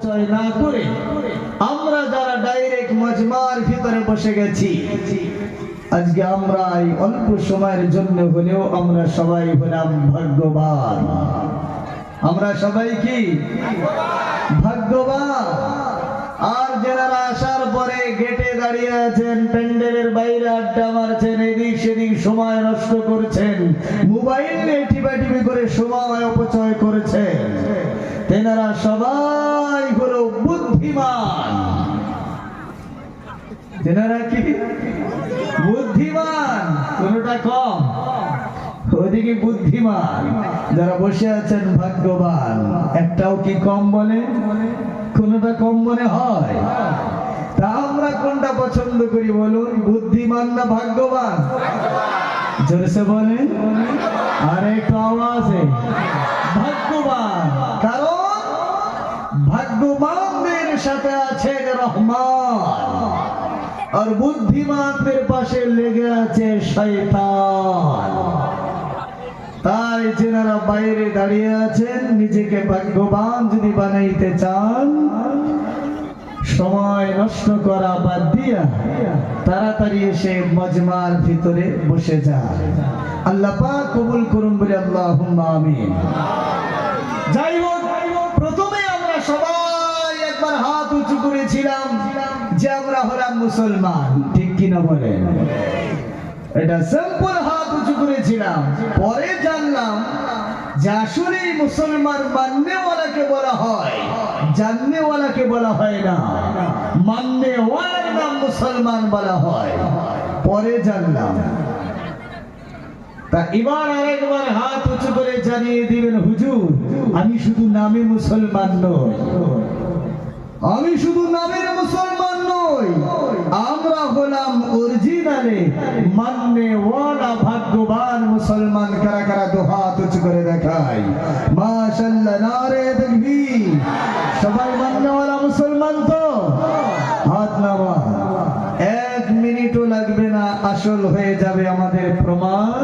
জয় না করে আমরা যারা ডাইরেক্ট মজমার ভিতরে বসে গেছি, আজকে আমরা এই অল্প সময়ের জন্য হলেও আমরা সবাই হলাম ভাগ্যবান। আমরা সবাই কি ভাগ্যবান? আর যারা আসার পরে গেটে দাঁড়িয়ে আছেন, প্যান্ডেলের বাইরে আড্ডা মারছেন, এদিক সেদিক সময় নষ্ট করছেন, মোবাইল নিয়ে টিপাটিপি করে সময় অপচয় করেছেন, তেনারা সবাই হলো বুদ্ধিমান। তেনারা কি বুদ্ধিমান? কোনটা কম? ওদিকে বুদ্ধিমান, যারা বসে আছেন ভাগ্যবান। একটাও কি কম বলে? কোনটা কম মনে হয়? তা আমরা কোনটা পছন্দ করি বলুন, বুদ্ধিমান না ভাগ্যবান? জোরসে বলেন, আরে একটু আওয়াজে। ভাগ্যবান, কারণ ভাগ্যবানদের সাথে আছেন রহমান, আর বুদ্ধিমানদের পাশে লেগে আছে শয়তান। তাই যারা বাইরে দাঁড়িয়ে আছেন, নিজেকে ভাগ্যবান যদি বানাইতে চান, সময় নষ্ট করা বাদ দিয়া তাড়াতাড়ি এসে মজমার ভিতরে বসে যান। আল্লাহ পাক কবুল করুন বলে আল্লাহুম্মা আমিন। যাই হোক, প্রথমে আমরা সবাই একবার হাত উঁচু করেছিলাম যে আমরা হলাম মুসলমান, ঠিক কিনা বলেন? এটা সিম্পল হাত উঁচু করেছিলাম। পরে জানলাম যে আসলে মুসলমান মাননেওয়ালাকে বলা হয়, জাননেওয়ালাকে বলা হয় না। মাননেওয়ালার নাম মুসলমান বলা হয়, পরে জানলাম। তা এবার আরেকবার হাত উঁচু করে জানিয়ে দিবেন, হুজুর আমি শুধু নামে মুসলমান নই, আমি শুধু নামের মুসলমান নই, আমরা হলাম অরিজিনালে মাননেওয়ালা ভাগ্যবান মুসলমান। কারা কারা দু হাত উঁচু করে দেখাই? মাশাআল্লাহ, নারে তাকবীর। সবাই মাননেওয়ালা মুসলমান তো? হাত নামা। 1 মিনিটও লাগবে না, আসল হয়ে যাবে আমাদের প্রমাণ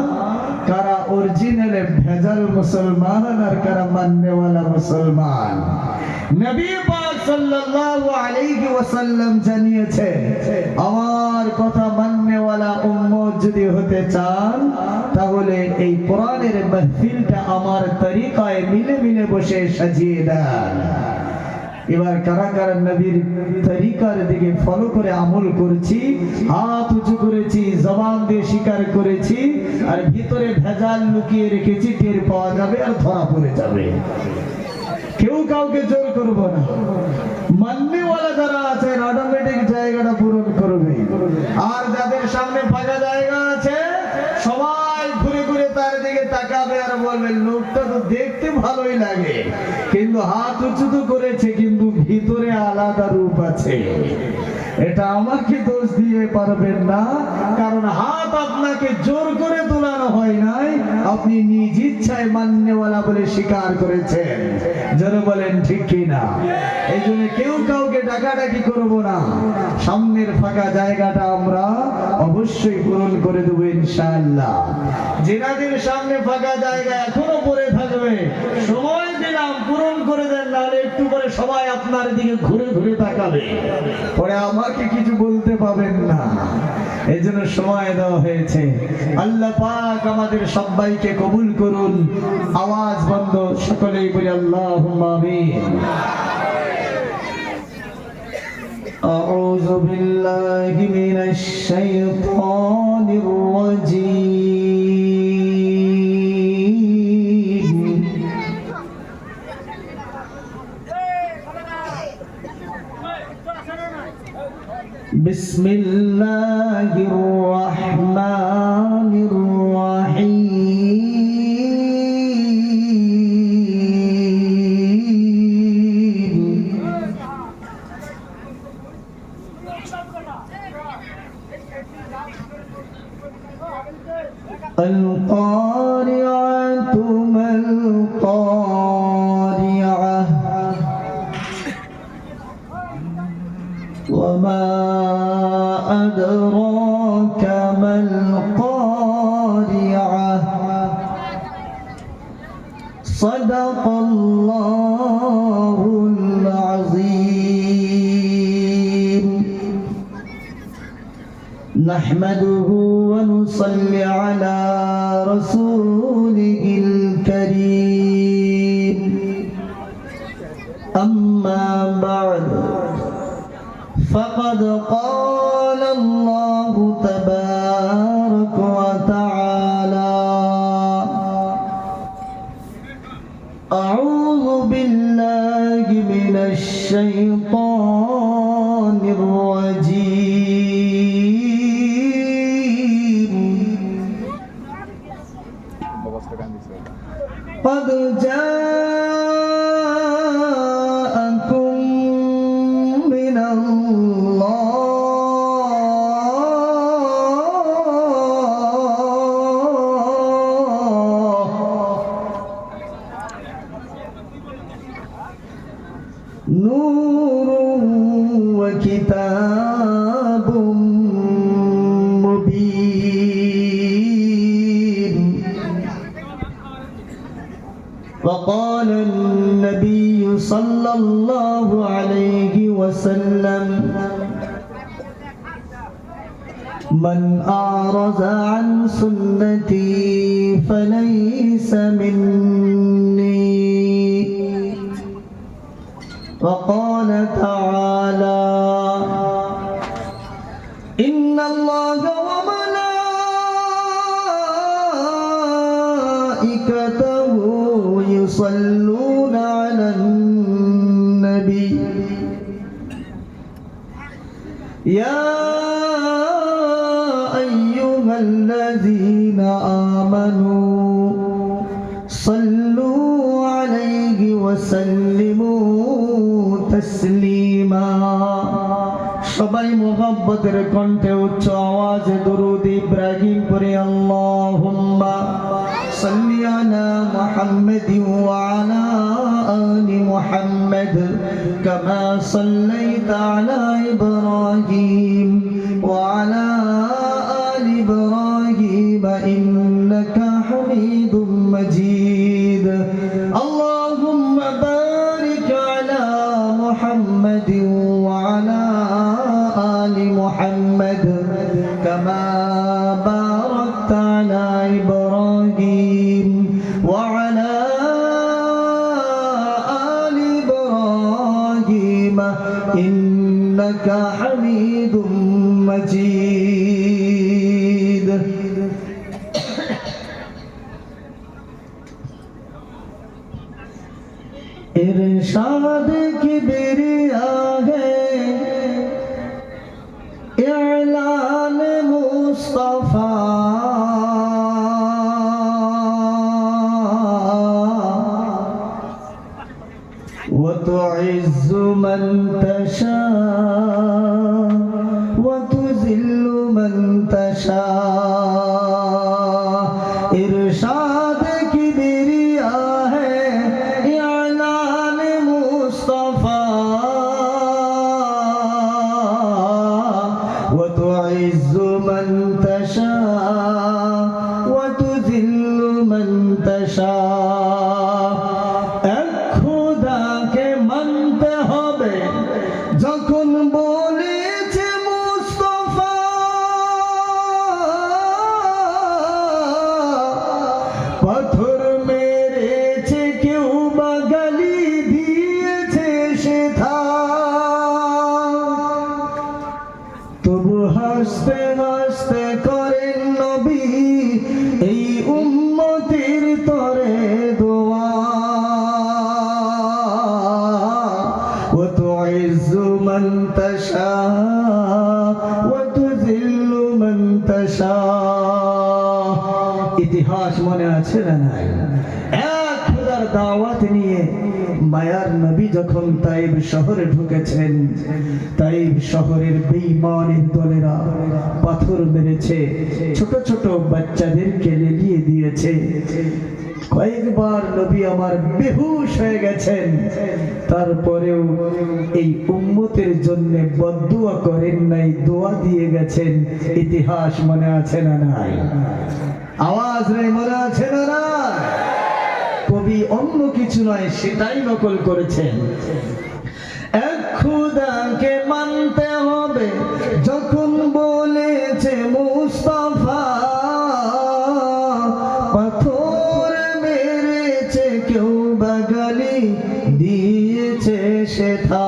কারা অরিজিনালে ভেজাল মুসলমান আর কারা মাননেওয়ালা মুসলমান। নবী পাক সাল্লাল্লাহু আলাইহি ওয়াসাল্লাম জানিয়েছে, আমার কথা মাননেওয়ালা উম্মত যদি হতে চান, তাহলে এই কোরআনের মাহফিলটা আমার তরিকায় মিলে মিলে বসে সাজিয়ে দেন। এবার কারা কারা নবীর তরিকার দিকে ফলো করে আমল করেছি, হাত উঁচু করেছি, জবান দিয়ে স্বীকার করেছি, আর ভিতরে ভেজাল লুকিয়ে রেখেছি, টের পাওয়া যাবে আর ধরা পড়ে যাবে। কেউ কাউকে জোর করব না। মাননেওয়ালা যারা আছেন অটোমেটিক জায়গাটা পূরণ করবে, আর যাদের সামনে ফাঁকা জায়গা আছে সবাই ঘুরে ঘুরে তার দিকে তাকাবে আর বলবে, লোকটা তো দেখতে ভালোই লাগে, কিন্তু হাত উঁচু তো করেছে, কিন্তু ভিতরে আলাদা রূপ আছে। এটা আমাকে দোষ দিয়ে পারবেন না, কারণ হাত আপনাকে জোর করে তোলানো হয় নাই, আপনি নিজ ইচ্ছায় মাননেওয়ালা বলে স্বীকার করেছেন। যারা বলেন ঠিক কিনা? এই জন্য কেউ কাউকে ডাকাডাকি করবো না, সামনের ফাঁকা জায়গাটা আমরা অবশ্যই পূরণ করে দেবো ইনশাআল্লাহ। যেনাদের সামনে ফাঁকা জায়গা এখনো পড়ে থাকবে, সময় দিলাম, পূরণ করে দেন, নাহলে একটু পরে সবাই আপনার দিকে ঘুরে ঘুরে তাকাবে, পরে আমাকে কিছু বলতে পাবেন না। এই জন্য সময় দেওয়া হয়েছে। আল্লাহ পাক আমাদের সবাইকে কবুল করুন। আওয়াজ বন্ধ, সকলেই বলি আল্লাহুম্মা আমিন। আউযু বিল্লাহি মিনাশ শাইতানির রাজীম। বিসমিল্লাহির রাহমানির রাহিম। القارعة ما القارعة وما أدراك ما القارعة صدق الله العظيم. نحمده ونصلي على رسوله الكريم أما بعد فقد قال الله تبارك وتعالى أعوذ بالله من الشيطان الرجيم قد جاءكم من الله نور وكتاب مبين. وقال النبي صلى الله عليه وسلم من أعرض عن سنتي فليس مني. وقال تعالى إن الله وملائكته يصلون على النبي يا أيها الذين آمنوا صلوا عليه وسلموا تسليما. সবাই মুহাব্বতের কণ্ঠে উচ্চ আওয়াজে দরুদ ইব্রাহিম পড়ে আল্লাহুম্মা সাল্লি আলা মুহাম্মাদিন ওয়া আলা আলি মুহাম্মাদ কামা সাল্লাইতা আলা ইব্রাহিম ওয়া আলা আলি ইব্রাহিম ইন্নাকা হামিদুম মাজিদ. আল্লাহুম্মা বারিক আলা মুহাম্মাদিন ওয়া আলা আলি মুহাম্মাদ কামা বারাকতা আলা ইব্রাহিম ওয়া আলা আলি ইব্রাহিম ইন্নাকা হামিদুম মাজিদ. इरशाद किबरिया है इलान मुस्तफा व तुइज़्ज़ मन तशा व तुज़िल्लु मन तशा. इरशाद किबरिया है इलान मुस्तफा व तुइज़्ज़ मन तशा व तुज़िल्लु मन तशा. এক খোদাকে মানতে হবে যখন বলেছে মুস্তফা, পাথর মেরেছে কেউ বা গালি দিয়েছে সেথা, তবু হাসতে হাসতে করেন নবী এই উম্মতের তরে দোয়া. ওয়া তুইজ্জু মান তাশা ওয়া তুযিল্লু মান তাশা. ইতিহাস মনে আছে না নাই? এক খোদার দাওয়াত নিয়ে মায়ার নবী যখন তাইব শহরে ঢুকেছেন, তাইব শহরের বেঈমানের দলেরা পাথর মেরেছে, ছোট ছোট বাচ্চাদেরকে লেলিয়ে দিয়েছে। কয়েকবার নবী আমার বেহুশ হয়ে গেছেন, তারপরেও এই উম্মতের জন্য বদদুয়া করেন নাই, দোয়া দিয়ে গেছেন। ইতিহাস মনে আছে না নাই? আওয়াজ নেই, মনে আছে না নাই? কবি অন্য কিছু নয়, সেটাই নকল করেছেন। এক খোদাকে মানতে হবে যখন বলেছে করেছে মুস্তাফা, পাথর মেরেছে কেউ বাগালি দিয়েছে সেথা,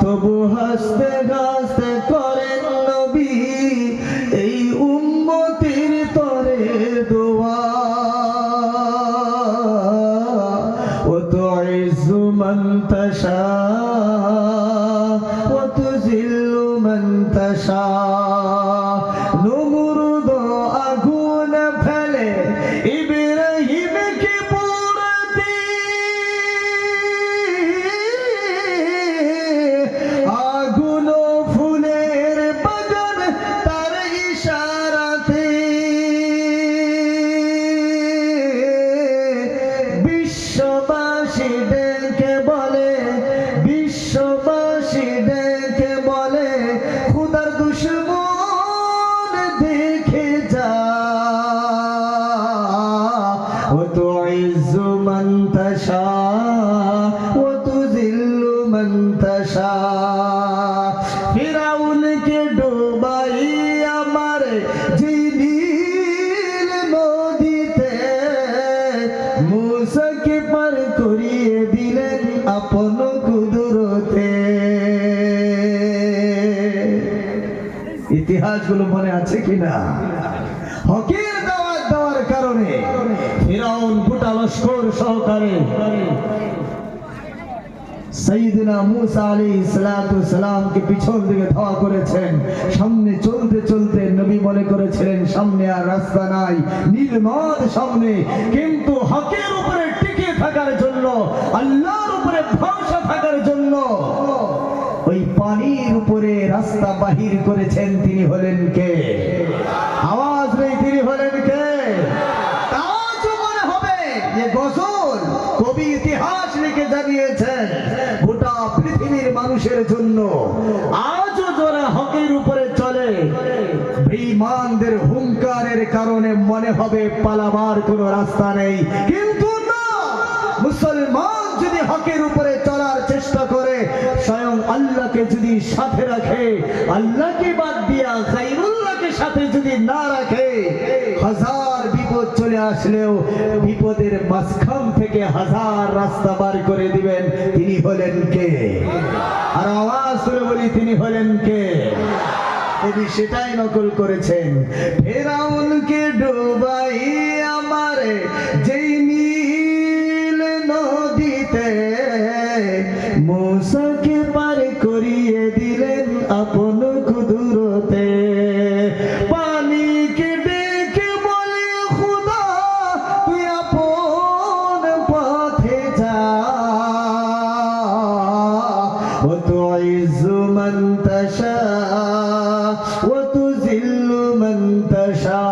তবু হাসতে হাসতে করেন নবী এই উম্মতির তরে দোয়া। ও তুইজ্জু মান তাশা ওয়া তুযিল্লু মান তাশা, নমরুদ আগুন ফেলে ইব্রাহিমকে পোড়াতে, আগুন ফুলের বাগান তার ইশারাতে, বিশ্ববাসী ডেকে বলে, বিশ্ববাসী ডেকে বলে খুদার দুশমন দেখে যা। ও তুইজ্জু মান তাশা ওয়া তুযিল্লু মান তাশা, ফিরাউনকে ডুবাইয়া মারে যে নীল নদীতে, মূসাকে পার করিয়ে দিলেন আপন কুদরতে। ইতিহাসগুলো মনে আছে কিনা? হকের দাওয়াত দেওয়ার কারণে ফিরাউন গোটা লস্কর সহকারে সাইয়েদনা মূসা আলাইহিস সালাতু সালামকে পিছন দিকে ধাওয়া করেছেন। সামনে চলতে চলতে নবী মনে করেছিলেন সামনে আর রাস্তা নাই, নীল নদ সামনে, কিন্তু হকের উপরে টিকে থাকার জন্য, আল্লাহর উপরে ভরসা থাকার জন্য ওই পানির উপরে রাস্তা বাহির করেছেন। তিনি হলেন কে? আওয়াজ নেই, তিনি হলেন কে? তাও মনে হবে যে গজল কবি ইতিহাস লিখে জানিয়েছেন গোটা পৃথিবীর মানুষের জন্য। আজও যারা হকের উপরে চলে, বেঈমানদের হুঙ্কারের কারণে মনে হবে পালাবার কোনো রাস্তা নেই, কিন্তু না, মুসলমান যদি হকের উপরে চলার চেষ্টা করে, স্বয়ং আল্লাহকে যদি সাথে রাখে, আল্লাহকে বাদ দিয়া গায়রুল্লাহকে সাথে যদি না রাখে, হাজার বিপদ চলে আসলেও বিপদের মাঝখান থেকে হাজার রাস্তা বার করে দিবেন। তিনি হলেন কে? আর আওয়াজ করে বলি, তিনি হলেন কে? কবি সেটাই নকল করেছেন। ফিরাউনকে ডুবাইয়া মারে যেই নীল নদীতে, মূসাকে পার করিয়ে দিলেন আপন কুদরতে। পানিকে ডেকে বলে খুদা তুই আপন পথে যা। ও তুইজ্জু মান তাশা ওয়া তুযিল্লু মান তাশা,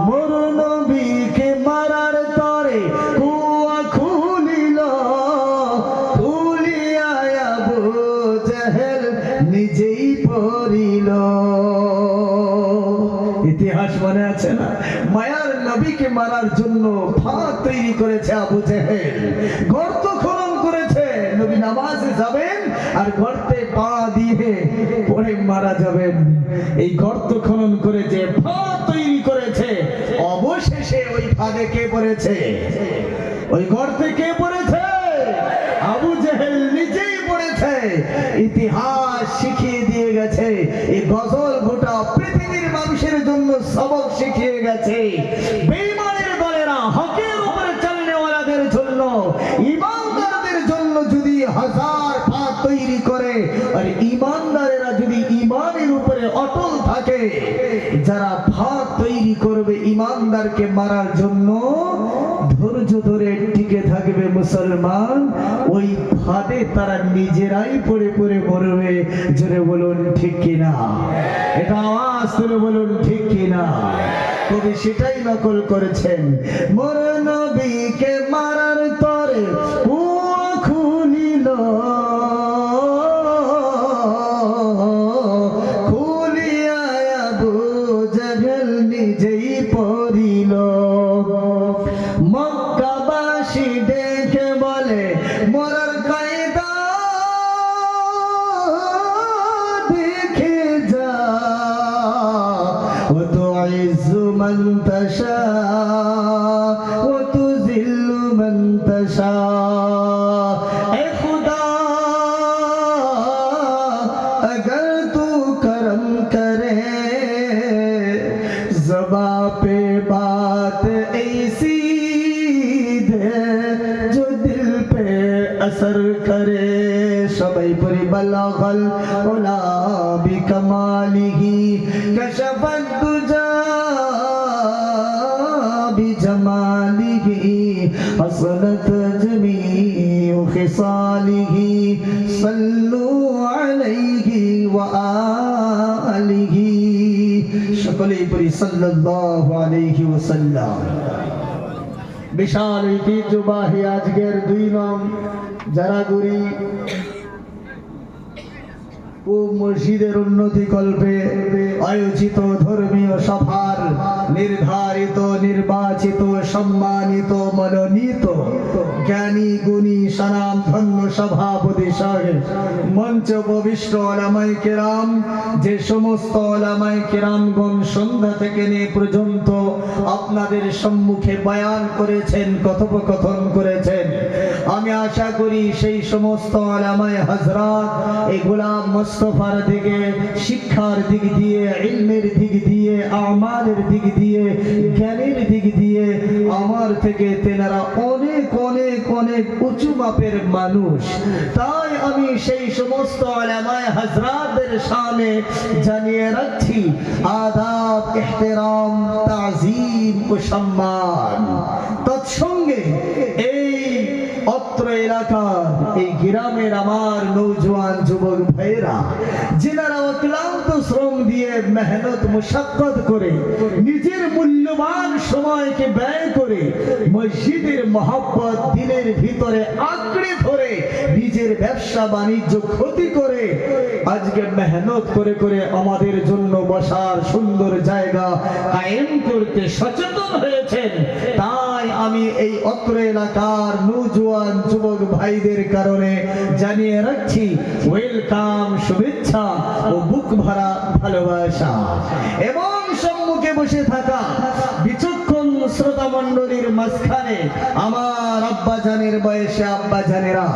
মোর নবীকে মারার তরে কুয়া খুলিল, খুলিয়া আবু জাহেল নিজেই পড়িল। ইতিহাস মনে আছে না? মায়ার নবীকে মারার জন্য ফাঁদ তৈরি করেছে আবু জাহেল, গর্ত খনন করেছে। নবী নামাজে যাবেন আর গর্তে পা দিয়ে পড়ে মারা যাবেন। এই গর্ত খনন করে যে ফাঁদ তৈরি করেছে, অবশেষে ওই ফাঁদে কে পড়েছে? ওই গর্তে কে পড়েছে? আবু জাহেল নিজেই পড়েছে। ইতিহাস শিখিয়ে দিয়ে গেছে, এই গজল গোটা পৃথিবীর মানুষের জন্য সবক শিখিয়ে গেছে। বেঈমানের দলেরা হকের উপরে চলনেওয়ালাদের জন্য, ইমানদারদের জন্য যদি হাজার ফাঁদ তৈরি করে, আর ইমানদারেরা যদি ইমানের উপরে অটল থাকে, যারা ফাঁদ তৈরি করবে ইমানদারকে মারার জন্য, ধৈর্য ধরে টিকে থাকবে মুসলমান, ওই ফাঁদে তারা নিজেরাই পড়ে পড়ে মরবে। জোরে বলুন ঠিক কিনা? এটা আওয়াজ তুলে বলুন ঠিক কিনা? কবি সেটাই নকল করেছেন। মোর নবীকে মারার তরে কুয়া খুলিল, খুলিয়া আবু জাহেল নিজেই পড়িল। মক্কাবাসী ডেকে বলে মরার কায়দা দেখে যা। من تشاء وتذل من تشاء اے خدا اگر تو کرم کرے زباں پہ بات ایسی دے جو دل پہ اثر کرے সবাই পরি বলাগল ওলা বিকমালিহি কশফত দুজা বিজমালিহি হাসনাত জমিউ খিসালিহি সাল্লু আলাইহি ওয়া আলিহি সকলেই পরি সাল্লাল্লাহু আলাইহি ওয়াসাল্লাম। বিশাল ঐতিহ্যবাহী আজকের 2 নং জারাগুড়ি ও মসজিদের উন্নতি কল্পে আয়োজিত ধর্মীয় সভার নির্ধারিত নির্বাচিত সম্মানিত মনোনীত জ্ঞানী গুণী সানাম ধন্য সভাপতি সাহেব, মঞ্চ উপবিষ্ট ওলামায়ে কেরাম, যে সমস্ত ওলামায়ে কেরামগণ সন্ধ্যা থেকে নিয়ে পর্যন্ত আপনাদের সম্মুখে বয়ান করেছেন, কথোপকথন করেছেন, আমি আশা করি সেই সমস্ত ওলামায়ে হযরত এই গোলাম মুস্তাফার দিকে শিক্ষার দিক দিয়ে, ইলমের দিক দিয়ে, আমালের দিক দিয়ে, জ্ঞানের দিক দিয়ে আমার থেকে তেনারা অনেক অনেক অনেক উঁচু মাপের মানুষ। তাই আমি সেই সমস্ত উলামায়ে হযরতদের সামনে জানিয়ে রাখছি আদাব, ইহতিরাম, তাজিম ও সম্মান। তৎসঙ্গে এই অত্র এলাকার এই গ্রামের আমার নৌজওয়ান যুবক ভাইরা, যিনারা অক্লান্ত শ্রম দিয়ে মেহনত মুশাক্কত করে নিজের মূল্যবান সময়কে ব্যয় করে মসজিদের মহব্বত দিনের ভিতরে আঁকড়ে ধরে নিজের ব্যবসা বাণিজ্য ক্ষতি করে আজকে মেহনত করে করে আমাদের জন্য বসার সুন্দর জায়গা কায়েম করতে সচেতন হয়েছেন। তাই আমি এই অত্র এলাকার নৌজওয়ান যুবক ভাইদের কারণে জানিয়ে রাখছি ওয়েলকাম, শুভেচ্ছা ও বুক ভরা ভালোবাসা। এবং সম্মুখে বসে থাকা বিচক্ষণ শ্রোতা মণ্ডলীর মাঝখানে আমার আব্বা জানের বয়সে আব্বা জানেরা,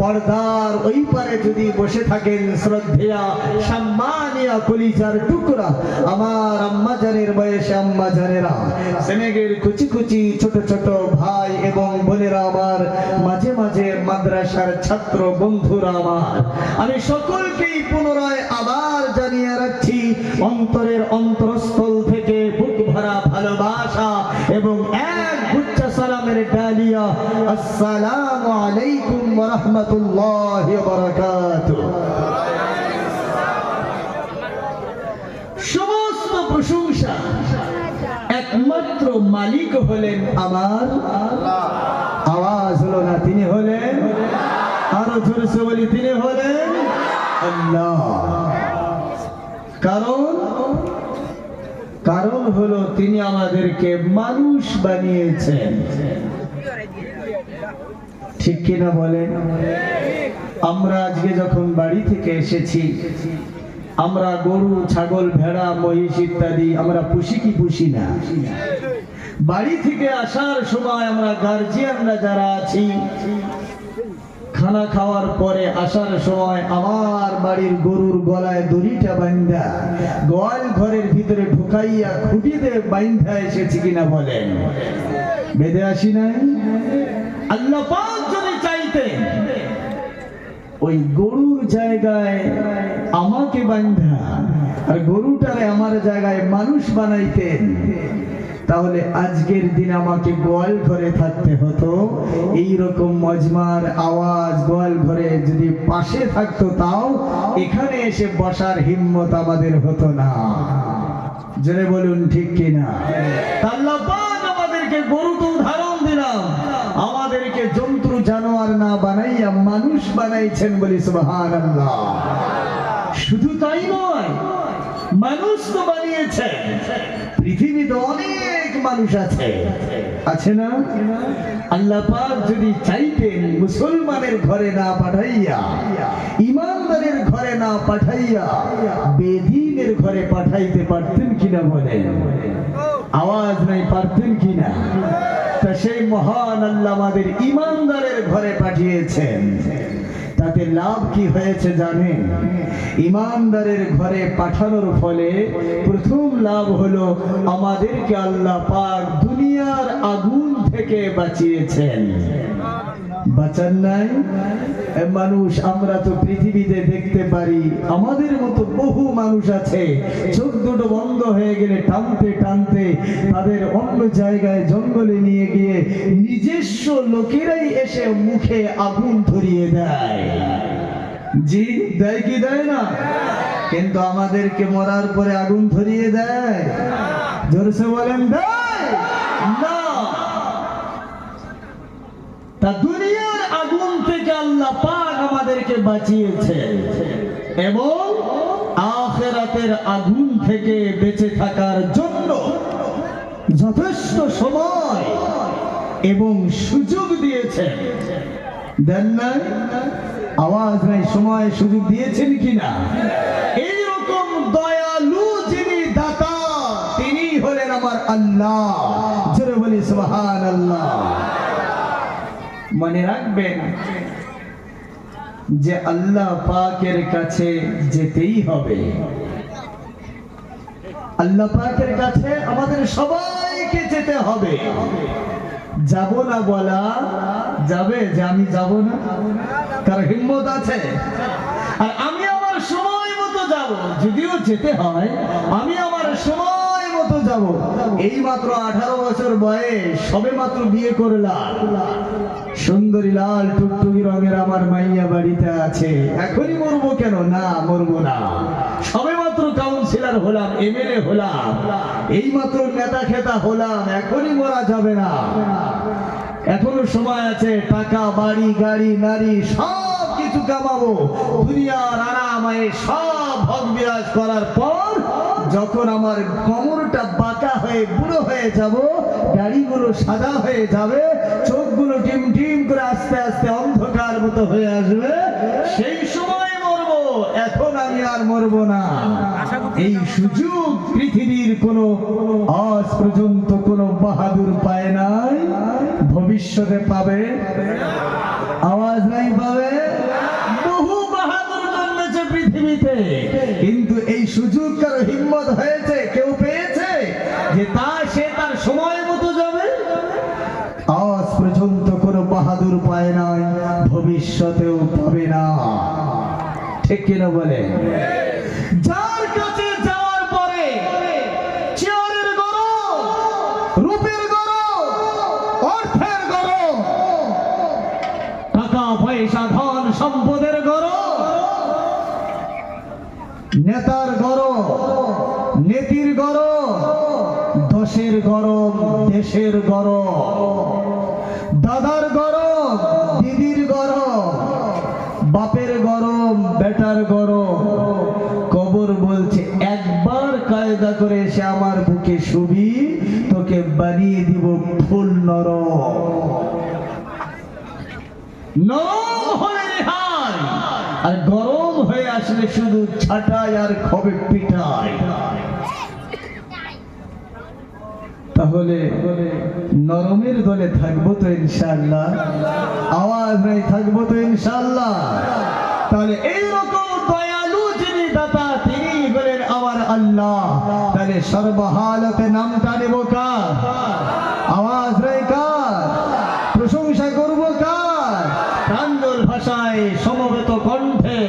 পর্দার ওই পারে যদি বসে থাকেন শ্রদ্ধেয়া সম্মানীয় কলিজার টুকরা আমার আম্মা জানের বয়সে আম্মা জানেরা, সেনেগের কুচি কুচি ছোট ছোট ভাই এবং বোনেরা আমার, মাঝে মাঝে মাদ্রাসার ছাত্র বন্ধুরা আমার, আমি সকলকেই পুনরায় আবার জানিয়ে রাখছি অন্তরের অন্তরস্থল থেকে বুক ভরা ভালোবাসা এবং এক গুচ্ছ সালামের ডালিয়া, আসসালামু আলাইকুম ওয়া রাহমাতুল্লাহি ওয়া বারাকাতুহু। সমস্ত প্রশংসা একমাত্র মালিক হলেন আমার আল্লাহ। আওয়াজ হলো না, তিনি হলেন, আরো জোরসে বলি, তিনি হলেন আল্লাহ। কারণ হলো তিনি আমাদেরকে মানুষ বানিয়েছেন, ঠিক কিনা বলেন? আমরা আজকে যখন বাড়ি থেকে এসেছি, আমরা গরু, ছাগল, ভেড়া, মহিষ ইত্যাদি আমরা পুষি কি পুষি না? বাড়ি থেকে আসার সময় আমরা গার্জিয়ানরা যারা আছি, খানা খাওয়ার পরে আসার সময় আমার বাড়ির গরুর গলায় দড়িটা বাঁধা গোয়াল ঘরের ভিতরে ঢুকাইয়া খুঁটিতে বাঁধা এসেছি কিনা বলেন? বেঁধে আসি নাই? আল্লাহ পাক যদি চাইতেন ওই গরুর জায়গায় আমাকে বাঁধা আর গরুটারে আমার জায়গায় মানুষ বানাইতেন, তাহলে আজকের দিন আমাকে গোয়াল ঘরে থাকতে হতো। এই রকম মজমার আওয়াজ গোয়াল ঘরে যদি পাশে থাকতো, তাও এখানে এসে বসার হিম্মত আমাদের হতো না। জোরে বলুন ঠিক কিনা? আল্লাহ পাক আমাদেরকে গরু তো উদাহরণ দিলাম, আমাদেরকে জন্তু জানোয়ার না বানাইয়া মানুষ বানাইছেন, বলি সুবহানাল্লাহ। শুধু তাই নয়, মানুষ তো বানিয়েছেন, পৃথিবীতে অনেক মানুষ আছে না? আল্লাহ পাক যদি চাইতেন মুসলমানের ঘরে না পাঠাইয়া, ইমানদারের ঘরে না পাঠাইয়া বেদীনের ঘরে পাঠাইতে পারতেন কিনা বলেন? আওয়াজ নাই, পারতেন কিনা? তা সেই মহান আল্লাহ আমাদের ইমানদারের ঘরে পাঠিয়েছেন, তাতে লাভ কি হয়েছে জানেন? ইমানদারের ঘরে পাঠানোর ফলে প্রথম লাভ হলো আমাদেরকে আল্লাহ পাক দুনিয়ার আগুন থেকে বাঁচিয়েছেন। বাঁচান নাই? মানুষ আমরা তো পৃথিবীতে দেখতে পারি, আমাদের মতো বহু মানুষ আছে, চোখ দুটো বন্ধ হয়ে গেলে টানতে টানতে তাদের অন্য জায়গায় জঙ্গলে নিয়ে গিয়ে নিজস্ব লোকেরাই এসে মুখে আগুন ধরিয়ে দেয়। জি দেয় কি দেয় না? কিন্তু আমাদেরকে মরার পরে আগুন ধরিয়ে দেয়? জোরসে বলেন দেয় না। তা দুনিয়ার আগুন থেকে আল্লাহ পাক আমাদেরকে বাঁচিয়েছে এবং আখিরাতের আগুন থেকে বেঁচে থাকার জন্য যথেষ্ট সময় এবং সুযোগ দিয়েছেন। দেন নাই? আওয়াজ নাই, সময় সুযোগ দিয়েছেন কিনা? এইরকম দয়ালু যিনি দাতা, তিনি হলেন আমার আল্লাহ। জোরে বলি সুবহানাল্লাহ। মনে রাখবেন যে আল্লাহ পাকের কাছে যেতেই হবে। আল্লাহ পাকের কাছে আমাদের সবাইকে যেতে হবে। যাব না বলা যাবে যে আমি যাব না? কার হিম্মত আছে? আর আমি আমার সময় মতো যাব, যদিও যেতে হয় আমি আমার সময় মতো যাব। এই মাত্র 18 বছর বয়স, সবে মাত্র বিয়ে করলাম, সুন্দরী লাল টুকটুকি রঙের আমার মাইয়া বাড়িতে আছে। এখনই মরবো কেন? না, মরবো না। সবে মাত্র কাউন্সিলর হলাম, এমএলএ হলাম, এই মাত্র নেতা খেতা হলাম, এখনই মরা যাবে না। এখনো সময় আছে। টাকা, বাড়ি, গাড়ি, নারী সব কিছু কামাবো, দুনিয়ার আরামায়ে সব ভোগ বিলাস করার পর যখন আমার কোমরটা বাঁকা হয়ে বুড়ো হয়ে যাব, গাড়িগুলো সাদা হয়ে যাবে, চোখগুলো টিম টিম করে আস্তে আস্তে অন্ধকার মতো হয়ে আসবে, সেই সময় মরবো। এখন আমি আর মরবো না। এই সুযোগ পৃথিবীর কোনো আজ পর্যন্ত কোনো বাহাদুর পায় নাই, ভবিষ্যতে পাবে। আওয়াজ নাই পাবে? বহু বাহাদুর জন্মেছে পৃথিবীতে, কিন্তু এই সুযোগ কারো হিম্মত হয়েছে? কেউ পেয়েছে যে সে তার সময় মতো যাবে? আজ পর্যন্ত কোনো বাহাদুর পায় নাই, ভবিষ্যতেও পাবে না। ঠিক কিনা বলে? যার কাছে যাওয়ার পরে চেয়ারের গরম, রূপের গরম, অর্থের গরম, টাকা পয়সা ধন সম্পদের গরম, নেতার গরম, নেতির গরম, দশের গরম, দেশের গরম, দাদার গরম, দিদির গরম, বাপের গরম, বেটার গরম। কবর বলছে একবার কায়দা করে এসে আমার বুকে শুবি, তোকে বানিয়ে দিব ফুল নরম। নরম হলে রেহাই, আর গরম হয়ে আসলে শুধু ছাটায় আর খবে পিটায়। তাহলে নরমের দলে থাকবো তো ইনশাআল্লাহ? আওয়াজ নাই, থাকবো তো ইনশাআল্লাহ? তাহলে এইরকম দয়ালু যিনি দাতা, তিনি হলেন আমার আল্লাহ। তাহলে সর্বহালতে নামটা নেব কার? আওয়াজ নাই কার? প্রশংসা করবো কার? প্রাঞ্জল ভাষায় সমবেত কণ্ঠে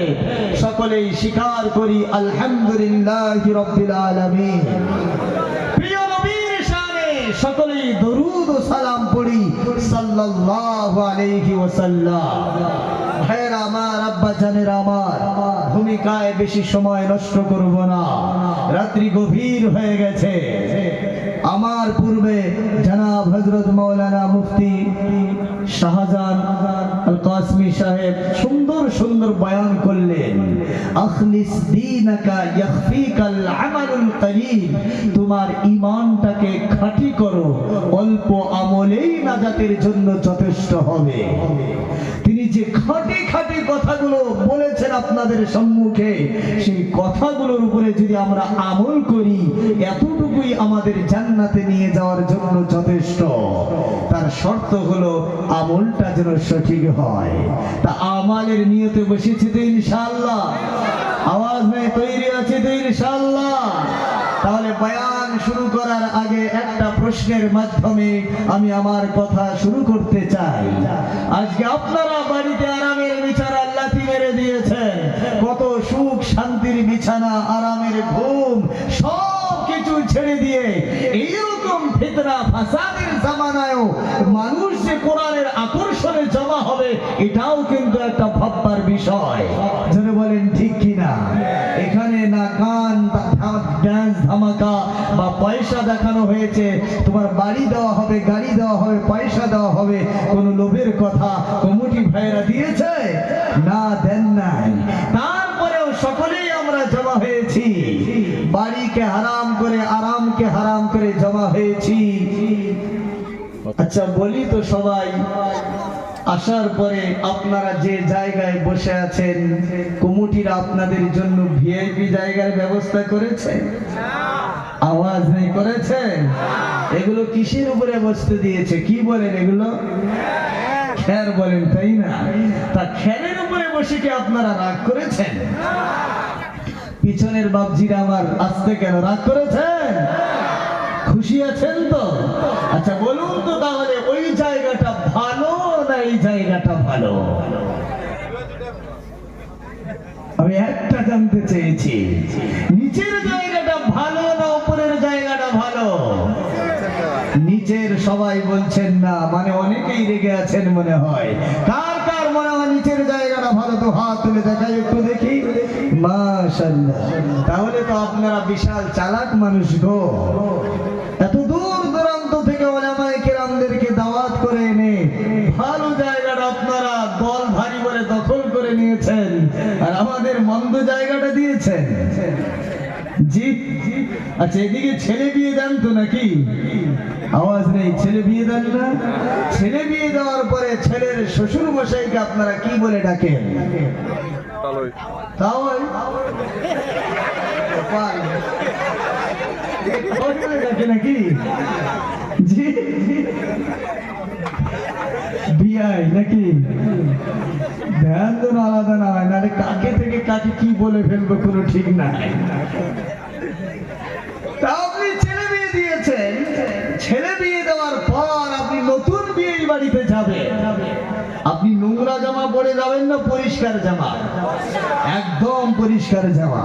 সকলেই স্বীকার করি আলহামদুলিল্লাহি রাব্বিল আলামিন। প্রিয় নবীর শানে সকলেই দরুদ ও সালাম পড়ি সাল্লাল্লাহু আলাইহি ওয়াসাল্লাম। ভাইরা আমার, আব্বা জানেরা আমার, ভূমিকায় বেশি সময় নষ্ট করব না, রাত্রি গভীর হয়ে গেছে। আমার পূর্বে জনাব হযরত মাওলানা মুফতি শাহজাহান আল কাসমি সাহেব সুন্দর সুন্দর বয়ান করলেন। আখলিস দীনাকা ইয়াখফিকাল আমালুল কলিল, তোমার ঈমানটাকে খাঁটি করো, অল্প আমলেই নাজাতের জন্য যথেষ্ট হবে। তিনি যে খাঁটি খাঁটি কথাগুলো বলেছেন আপনাদের সম্মুখে, সেই কথাগুলোর উপরে যদি আমরা আমল করি, এতটুকুই আমাদের জান্নাতে নিয়ে যাওয়ার জন্য যথেষ্ট। তার শর্ত হলো আমলটা যেন সঠিক হয়। তা আমালের নিয়তে বসেছি তো ইনশাআল্লাহ? আওয়াজ নেই, তৈরি আছে তো ইনশাআল্লাহ? তাহলে বয়ান শুরু করার আগে একটা প্রশ্নের মাধ্যমে আমি আমার কথা শুরু করতে চাই। আজকে আপনারা বাড়িতে আরামের বিছানা লাথি মেরে দিয়েছেন, কত সুখ শান্তির বিছানা, আরামের ঘুম সব কিছু ছেড়ে দিয়ে এইরকম ফিতনা ফাসাদের জামানায়ও মানুষ যে কোরআনের আকর্ষণে জমা হবে, এটাও কিন্তু একটা ভাববার বিষয়। যারা বলেন ঠিক কিনা? এখানে না গান, ডান্স, ধামাকা বা পয়সা দেখানো হয়েছে, তোমার বাড়ি দেওয়া হবে, গাড়ি দেওয়া হবে, পয়সা দেওয়া হবে, কোন লোভের কথা কমিটি ভাইরা দিয়েছে? না, দেন নাই। তারপরেও সকলেই আমরা জমা হয়েছি, বাড়িকে হারাম করে, আরামকে হারাম করে জমা হয়েছি। আচ্ছা বলি তো, সবাই আসার পরে আপনারা যে জায়গায় বসে আছেন, কমিটিরা আপনাদের জন্য ভিআইপি জায়গার ব্যবস্থা করেছে? আওয়াজ নেই, করেছে? এগুলো কিসের উপরে বসতে দিয়েছে? কি বলেন এগুলো? খের বলেন, তাই না? তা খেরের উপরে বসে কি আপনারা রাগ করেছেন? পিছনের বাবজিরা আমার, আসতে কেন রাগ করেছেন? খুশি আছেন তো? আচ্ছা বলুন তো তাহলে, ওই জায়গাটা ভালো না এই জায়গাটা ভালো? আমি একটা জানতে চেয়েছি, নিচের জায়গাটা ভালো না উপরের জায়গাটা ভালো? নিচের সবাই বলছেন না, মানে অনেকেই রেগে আছেন মনে হয়। কার কার মনে হয় নিচের জায়গাটা ভালো? তো হাত তুলে দেখাই একটু দেখি। মাশাআল্লাহ, তাহলে তো আপনারা বিশাল চালাক মানুষ গো। এত দূর দূরান্ত থেকে ওলামায়ে কেরামদেরকে দাওয়াত করে এনে ভালো জায়গাটা আপনারা দল ভারী করে দখল করে নিয়েছেন, আর আমাদের মন্দ জায়গাটা দিয়েছেন। জি, আচ্ছা এদিকে ছেলে বিয়ে দেন তো নাকি? আওয়াজ নেই, ছেলে বিয়ে দেন না? ছেলে বিয়ে দেওয়ার পরে ছেলের শ্বশুর মশাইকে আপনারা কি বলে ডাকেন? নাকি? জি, বিয়াই নাকি? ধ্যান যেন আলাদা না হয়, নাহলে কাকে থেকে কাকে কি বলে ফেলবো কোনো ঠিক নাই। তা আপনি ছেলে বিয়ে দিয়েছেন, ছেলে বিয়ে দেওয়ার পর আপনি নতুন বিয়ে বাড়িতে যাবেন, আপনি নোংরা জামা পরে যাবেন না পরিষ্কার জামা? একদম পরিষ্কার জামা।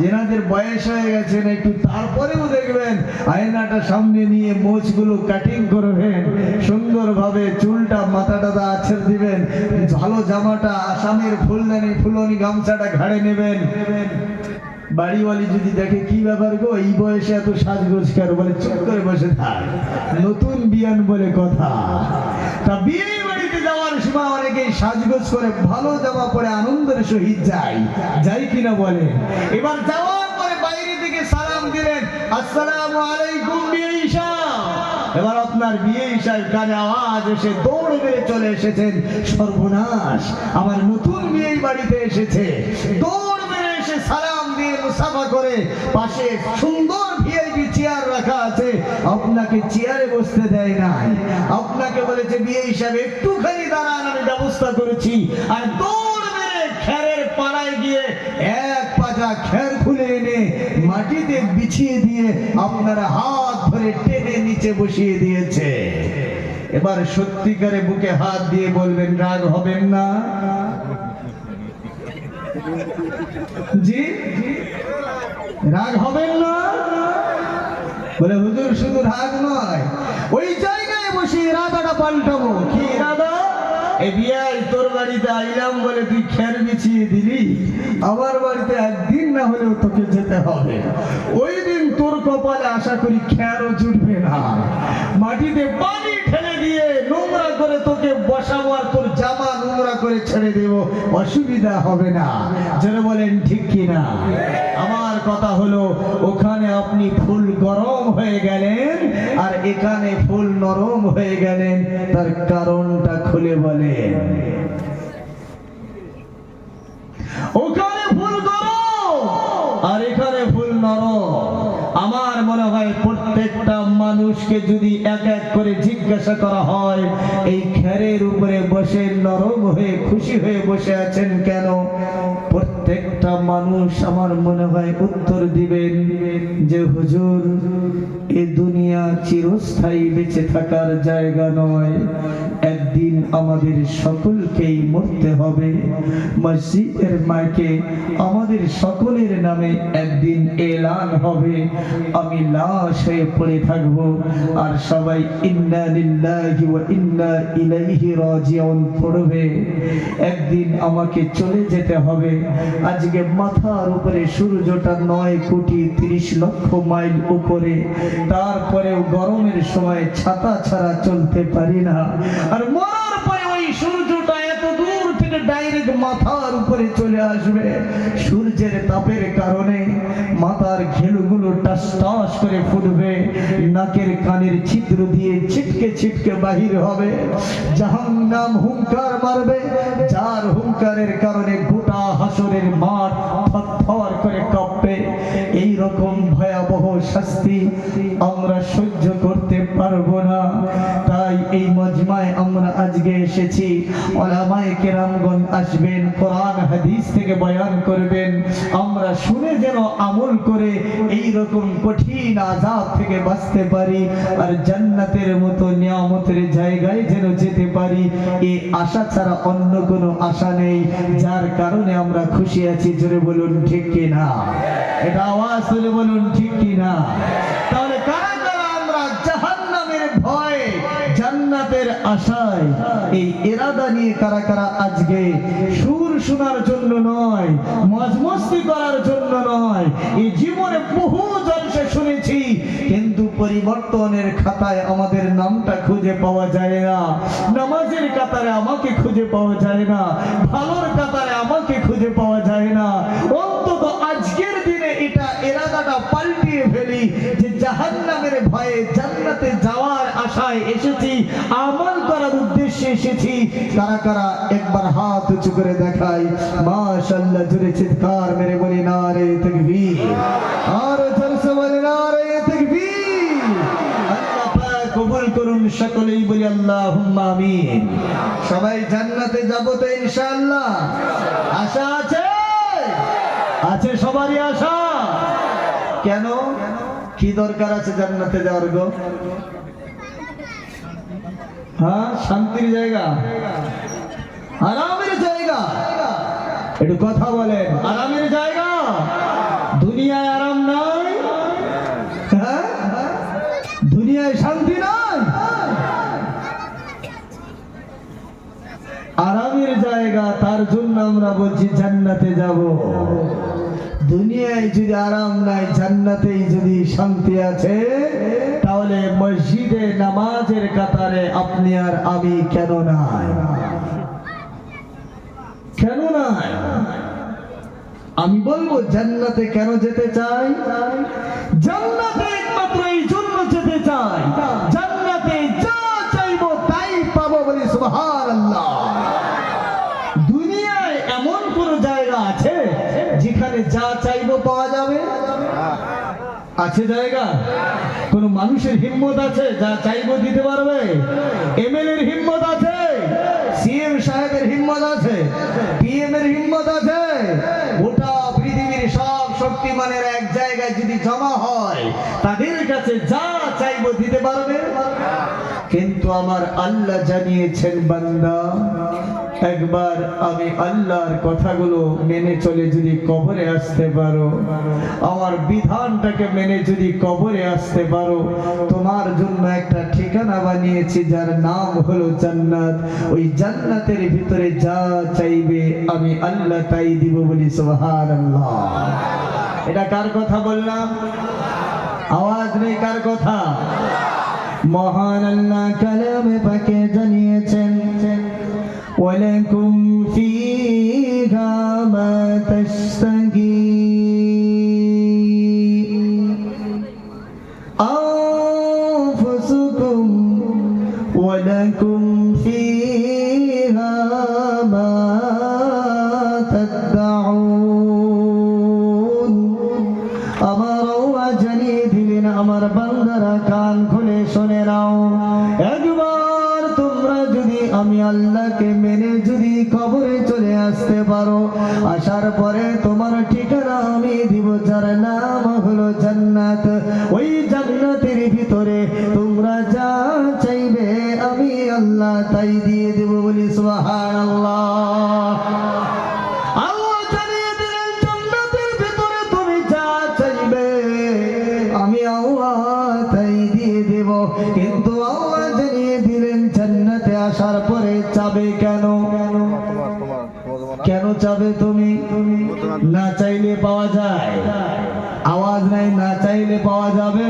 যেনাদের বয়স হয়ে গেছে না একটু, তারপরেও দেখবেন আয়নাটা সামনে নিয়ে মোচগুলো কাটিং করবেন, সুন্দরভাবে চুলটা মাথাটা আছড়ে দিবেন, ভালো জামাটা, আসামের ফুলদানি ফুলনি গামছাটা ঘাড়ে নেবেন। বাড়িওয়ালি যদি দেখে কি ব্যাপার গো, এই বয়সে এত সাজগোজ কেন? বলে চুপ করে বসে থাক, নতুন বিয়ান বলে কথা। তা বিয়ে বাড়িতে যাওয়ার সময় অনেকেই সাজগোজ করে ভালো জামা পরে আনন্দের সহিত যায়, যাই কিনা বলে? এবার যাওয়ার পরে বাইরে থেকে সালাম দিলেন, আসসালামু আলাইকুম বিয়ে সাহেব। এবার আপনার বিয়ে সাহেব কানে আওয়াজ এসে দৌড় মেরে চলে এসেছেন, সর্বনাশ, আমার নতুন বিয়ে বাড়িতে এসেছে। দৌড় মেরে এসে সালাম দিয়ে মুসাফা করে, পাশে সুন্দর ভিআইপি চেয়ার রাখা আছে, আপনাকে চেয়ারে বসতে দেয় নাই, আপনাকে বলেছে বিয়ে হিসাবে একটুখানি দাঁড়ান, আমি ব্যবস্থা করেছি। আর দৌড় মেরে খেরের পাড়ায় গিয়ে এক পাজা খের খুলে এনে মাটিতে বিছিয়ে দিয়ে আপনারা হাত ধরে টেনে নিচে বসিয়ে দিয়েছে। এবার সত্যিকারে বুকে হাত দিয়ে বলবেন, রাগ হবেন না? জি, রাগ হবেন না? বলে হুজুর শুধু রাগ নয়, ওই জায়গায় বসে ইরাদাটা পাল্টাবো। কি ইরাদা? এই বিয়াই তোর বাড়িতে আইলাম বলে তুই খের বিছিয়ে দিলি, আমার বাড়িতে একদিন না হলেও তোকে যেতে হবে। ওই দিন তোর কপালে আশা করি খেরও জুটবে না, মাটিতে পানি ঠেলে দিয়ে নোংরা করে তোকে বসাবো, আর তোর জামা নোংরা করে ছেড়ে দেব, অসুবিধা হবে না। যারা বলেন ঠিক কিনা? আমার কথা হলো, ওখানে আপনি ফুল গরম হয়ে গেলেন আর এখানে ফুল নরম হয়ে গেলেন, তার কারণটা খুলে বলেন। ওখানে ফুল গরম আর এখানে ফুল নরম। আমার মনে হয় প্রত্যেকটা মানুষকে যদি এক এক করে জিজ্ঞাসা করা হয়, এই খেরের উপরে বসে নরম হয়ে খুশি হয়ে বসে আছেন কেন, প্রত্যেকটা মানুষ আমার মনে হয় উত্তর দিবেন যে হুজুর, এ দুনিয়া চিরস্থায়ী বেঁচে থাকার জায়গা নয়, একদিন আমাদের সকলকেই মরতে হবে। মসজিদের মাইকে আমাদের সকলের নামে একদিন এলান হবে, আমি লাশ হয়ে পড়ে থাকবো, আর সবাই ইন্না লিল্লাহি ওয়া ইন্না ইলাইহি রাজিউন পড়বে। একদিন আমাকে চলে যেতে হবে। আজকে মাথার উপরে সূর্যটা 9,30,00,000 মাইল উপরে, তারপরেও গরমের সময় ছাতা ছাড়া চলতে পারি না। আর মরার পরে ওই সূর্যটা এত দূর থেকে ডাইরেক্ট মাথার উপরে চলে আসবে। সূর্যের তাপের কারণে মাথার ঘেলুগুলো টাস টাস করে ফুটবে, নাকের কানের ছিদ্র দিয়ে ছিটকে ছিটকে বাহির হবে। জাহান্নাম হুঙ্কার মারবে, যার হুঙ্কারের কারণে গোটা হাসরের মাঠ থরথর করে কাঁপবে। এই রকম ভয়াবহ শাস্তি আমরা সহ্য করতে পারবো না। তাই এই মজমায় আমরা আজকে এসেছি। উলামায়ে কেরামগণ আসবেন, কোরআন হাদিস থেকে বয়ান করবেন, আমরা শুনে যেন আমল করে এই রকম কঠিন আযাব থেকে বাঁচতে পারি, আর জান্নাতের মতো নিয়ামতের জায়গায় যেন যেতে পারি। এই আশা ছাড়া অন্য কোনো আশা নেই, যার কারণে আমরা খুশি আছি। জোরে বলুন ঠিক কি না? এটা আওয়াজ তুলে বলুন ঠিক কি না? তাহলে কারা কারা আমরা জাহান্নামের ভয়ে জান্নাতের আশায় এই ইরাদা নিয়ে কারা কারা আজকে সুর শোনার জন্য নয়, মজমস্তি করার জন্য নয়, এই জীবনে বহু জলসা শুনেছি, কিন্তু পরিবর্তনের খাতায় আমাদের নামটা খুঁজে পাওয়া যায় না, নামাজের কাতারে আমাকে খুঁজে পাওয়া যায় না, ভালোর কাতারে আমাকে খুঁজে পাওয়া যায় না। অন্তত আজকের দিনে এটা ইরাদাটা পাল্টিয়ে ফেলি যে জাহান্নামের ভয়ে জান্নাতে যাওয়ার আশায় এসেছি, আমল করার উদ্দেশ্যে এসেছি। কারা কারা একবার হাত উঁচু করে দেখাই, মাশাআল্লাহ, জোরে চিৎকার মেরে বলি নারে তাকবীর, আর জোরে বলি নারে তাকবীর। আল্লাহ পাক কবুল করুন, সকলেই বলি আল্লাহুম্মা আমিন। সবাই জান্নাতে যাব তো ইনশাআল্লাহ? আশা আছে? আছে সবারই আশা? কেন, কি দরকার আছে জান্নাতে যাওয়ার গো? হ্যাঁ, শান্তির জায়গা, আরামের জায়গা, একটু কথা বলেন। আরামের জায়গা, দুনিয়ায় আরাম নাই, হ্যাঁ, দুনিয়ায় শান্তি নাই। আরামের জায়গা, তার জন্য আমরা বলছি জান্নাতে যাব। দুনিয়ায় যদি আরাম নাই, জান্নাতেই যদি শান্তি আছে, তাহলে মসজিদে নামাজের কাতারে আপনি আর আমি কেন নাই? কেন নাই? আমি বলবো জান্নাতে কেন যেতে চাই? জান্নাতে একমাত্র এই জন্য যেতে চাই, জান্নাতে যা চাইবো তাই পাবো, বলি সুবহানাল্লাহ। দুনিয়ায় এমন কোন জায়গা আছে যেখানে যা চাইবো পাওয়া যাবে? আছে জায়গা? কোন মানুষের হিম্মত আছে যা চাইবো দিতে পারবে? এমএলএ এর হিম্মত আছে? সিএম সাহেবের হিম্মত আছে? পিএম এর হিম্মত আছে? গোটা পৃথিবীর সব শক্তিমানের এক জায়গায় যদি জমা হয়, তাদের কাছে যা চাইবো দিতে পারবে? কিন্তু আমার আল্লাহ জানিয়েছেন, বান্দা, একবার আমি আল্লাহর কথাগুলো মেনে চলে যদি কবরে আসতে পারো, আমার বিধানটাকে মেনে যদি কবরে আসতে পারো, তোমার জন্য একটা ঠিকানা বানিয়েছি যার নাম হলো জান্নাত। ওই জান্নাতের ভিতরে যা চাইবে আমি আল্লাহ তাই দিব, বলি সুবহানাল্লাহ। এটা কার কথা বললাম? আওয়াজ নেই, কার কথা? মহান আল্লাহ কালামে পাকে জানিয়েছেন, ওয়ালাকুম ফীহা মা তাশতাহি আনফুসুকুম ওয়ালাকুম ফীহা মা তাদউন। আসার পরে তোমার ঠিকানা আমি দিব, যার নাম হলো জান্নাত। ওই জান্নাতের ভিতরে তোমরা যা চাইবে আমি আল্লাহ তাই দিয়ে দেব। বলি সুবহানাল্লাহ। আল্লাহ জানিয়ে দিলেন জান্নাতের ভিতরে তুমি যা চাইবে আমি আল্লাহ তাই দিয়ে দেব। কিন্তু আল্লাহ জানিয়ে দিলেন জান্নাতে আসার পরে চাবে কেন? কেন চাবে তুমি? না চাইলে পাওয়া যায়? আওয়াজ নাই, না চাইলে পাওয়া যাবে।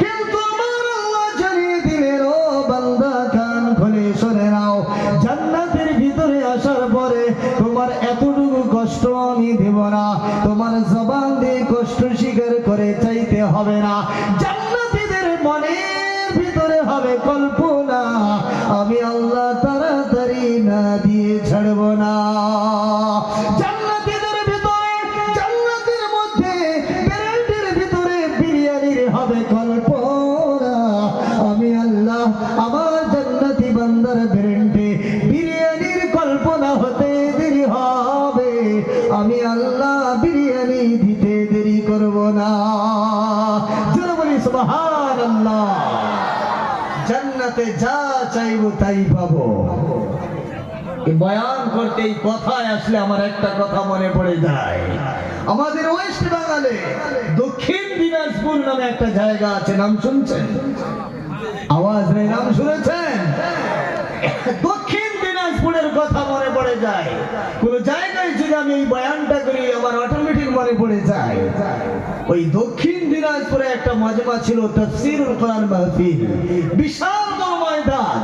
কিন্তু আমার আল্লাহ জানিয়ে দিলেন, ও বান্দা কান খুলে শুনে নাও, জান্নাতের ভিতরে আসার পরে তোমার এতটুকু কষ্ট আমি দেব না। তোমার জবান দিয়ে কষ্ট স্বীকার করে চাইতে হবে না। জান্নাতীদের মনের ভিতরে হবে কল্পনা, আমি আল্লাহ তাড়াতাড়ি না দিয়ে ছাড়ব না। জান্নাতীদের ভিতরে, জান্নাতের মধ্যে ব্রেডের ভিতরে বিরিয়ানির হবে কল্পনা, আমি আল্লাহ আমার জান্নাতি বান্দার ব্রেডে বিরিয়ানির কল্পনা হতে দেরি হবে, আমি আল্লাহ বিরিয়ানি দিতে দেরি করব না। যারা বলি সুবহানাল্লাহ। জান্নাতে যা চাইবো তাই পাবো। বয়ান করতে এই কথায় আসলে আমার একটা কথা মনে পড়ে যায়। আমাদের ওয়েস্ট বেঙ্গলে দক্ষিণ দিনাজপুর নামে একটা জায়গা আছে, নাম শুনছেন? আওয়াজ নেই, নাম শুনেছেন? দক্ষিণ দিনাজপুরের কথা মনে পড়ে যায়। কোন জায়গায় যদি আমি এই বয়ানটা করি আমার অটোমেটিক মনে পড়ে যায়। ওই দক্ষিণ দিনাজপুরে একটা মাজমা ছিল, তাফসীরুল কোরআন মাহফিল। বিশাল বড় ময়দান,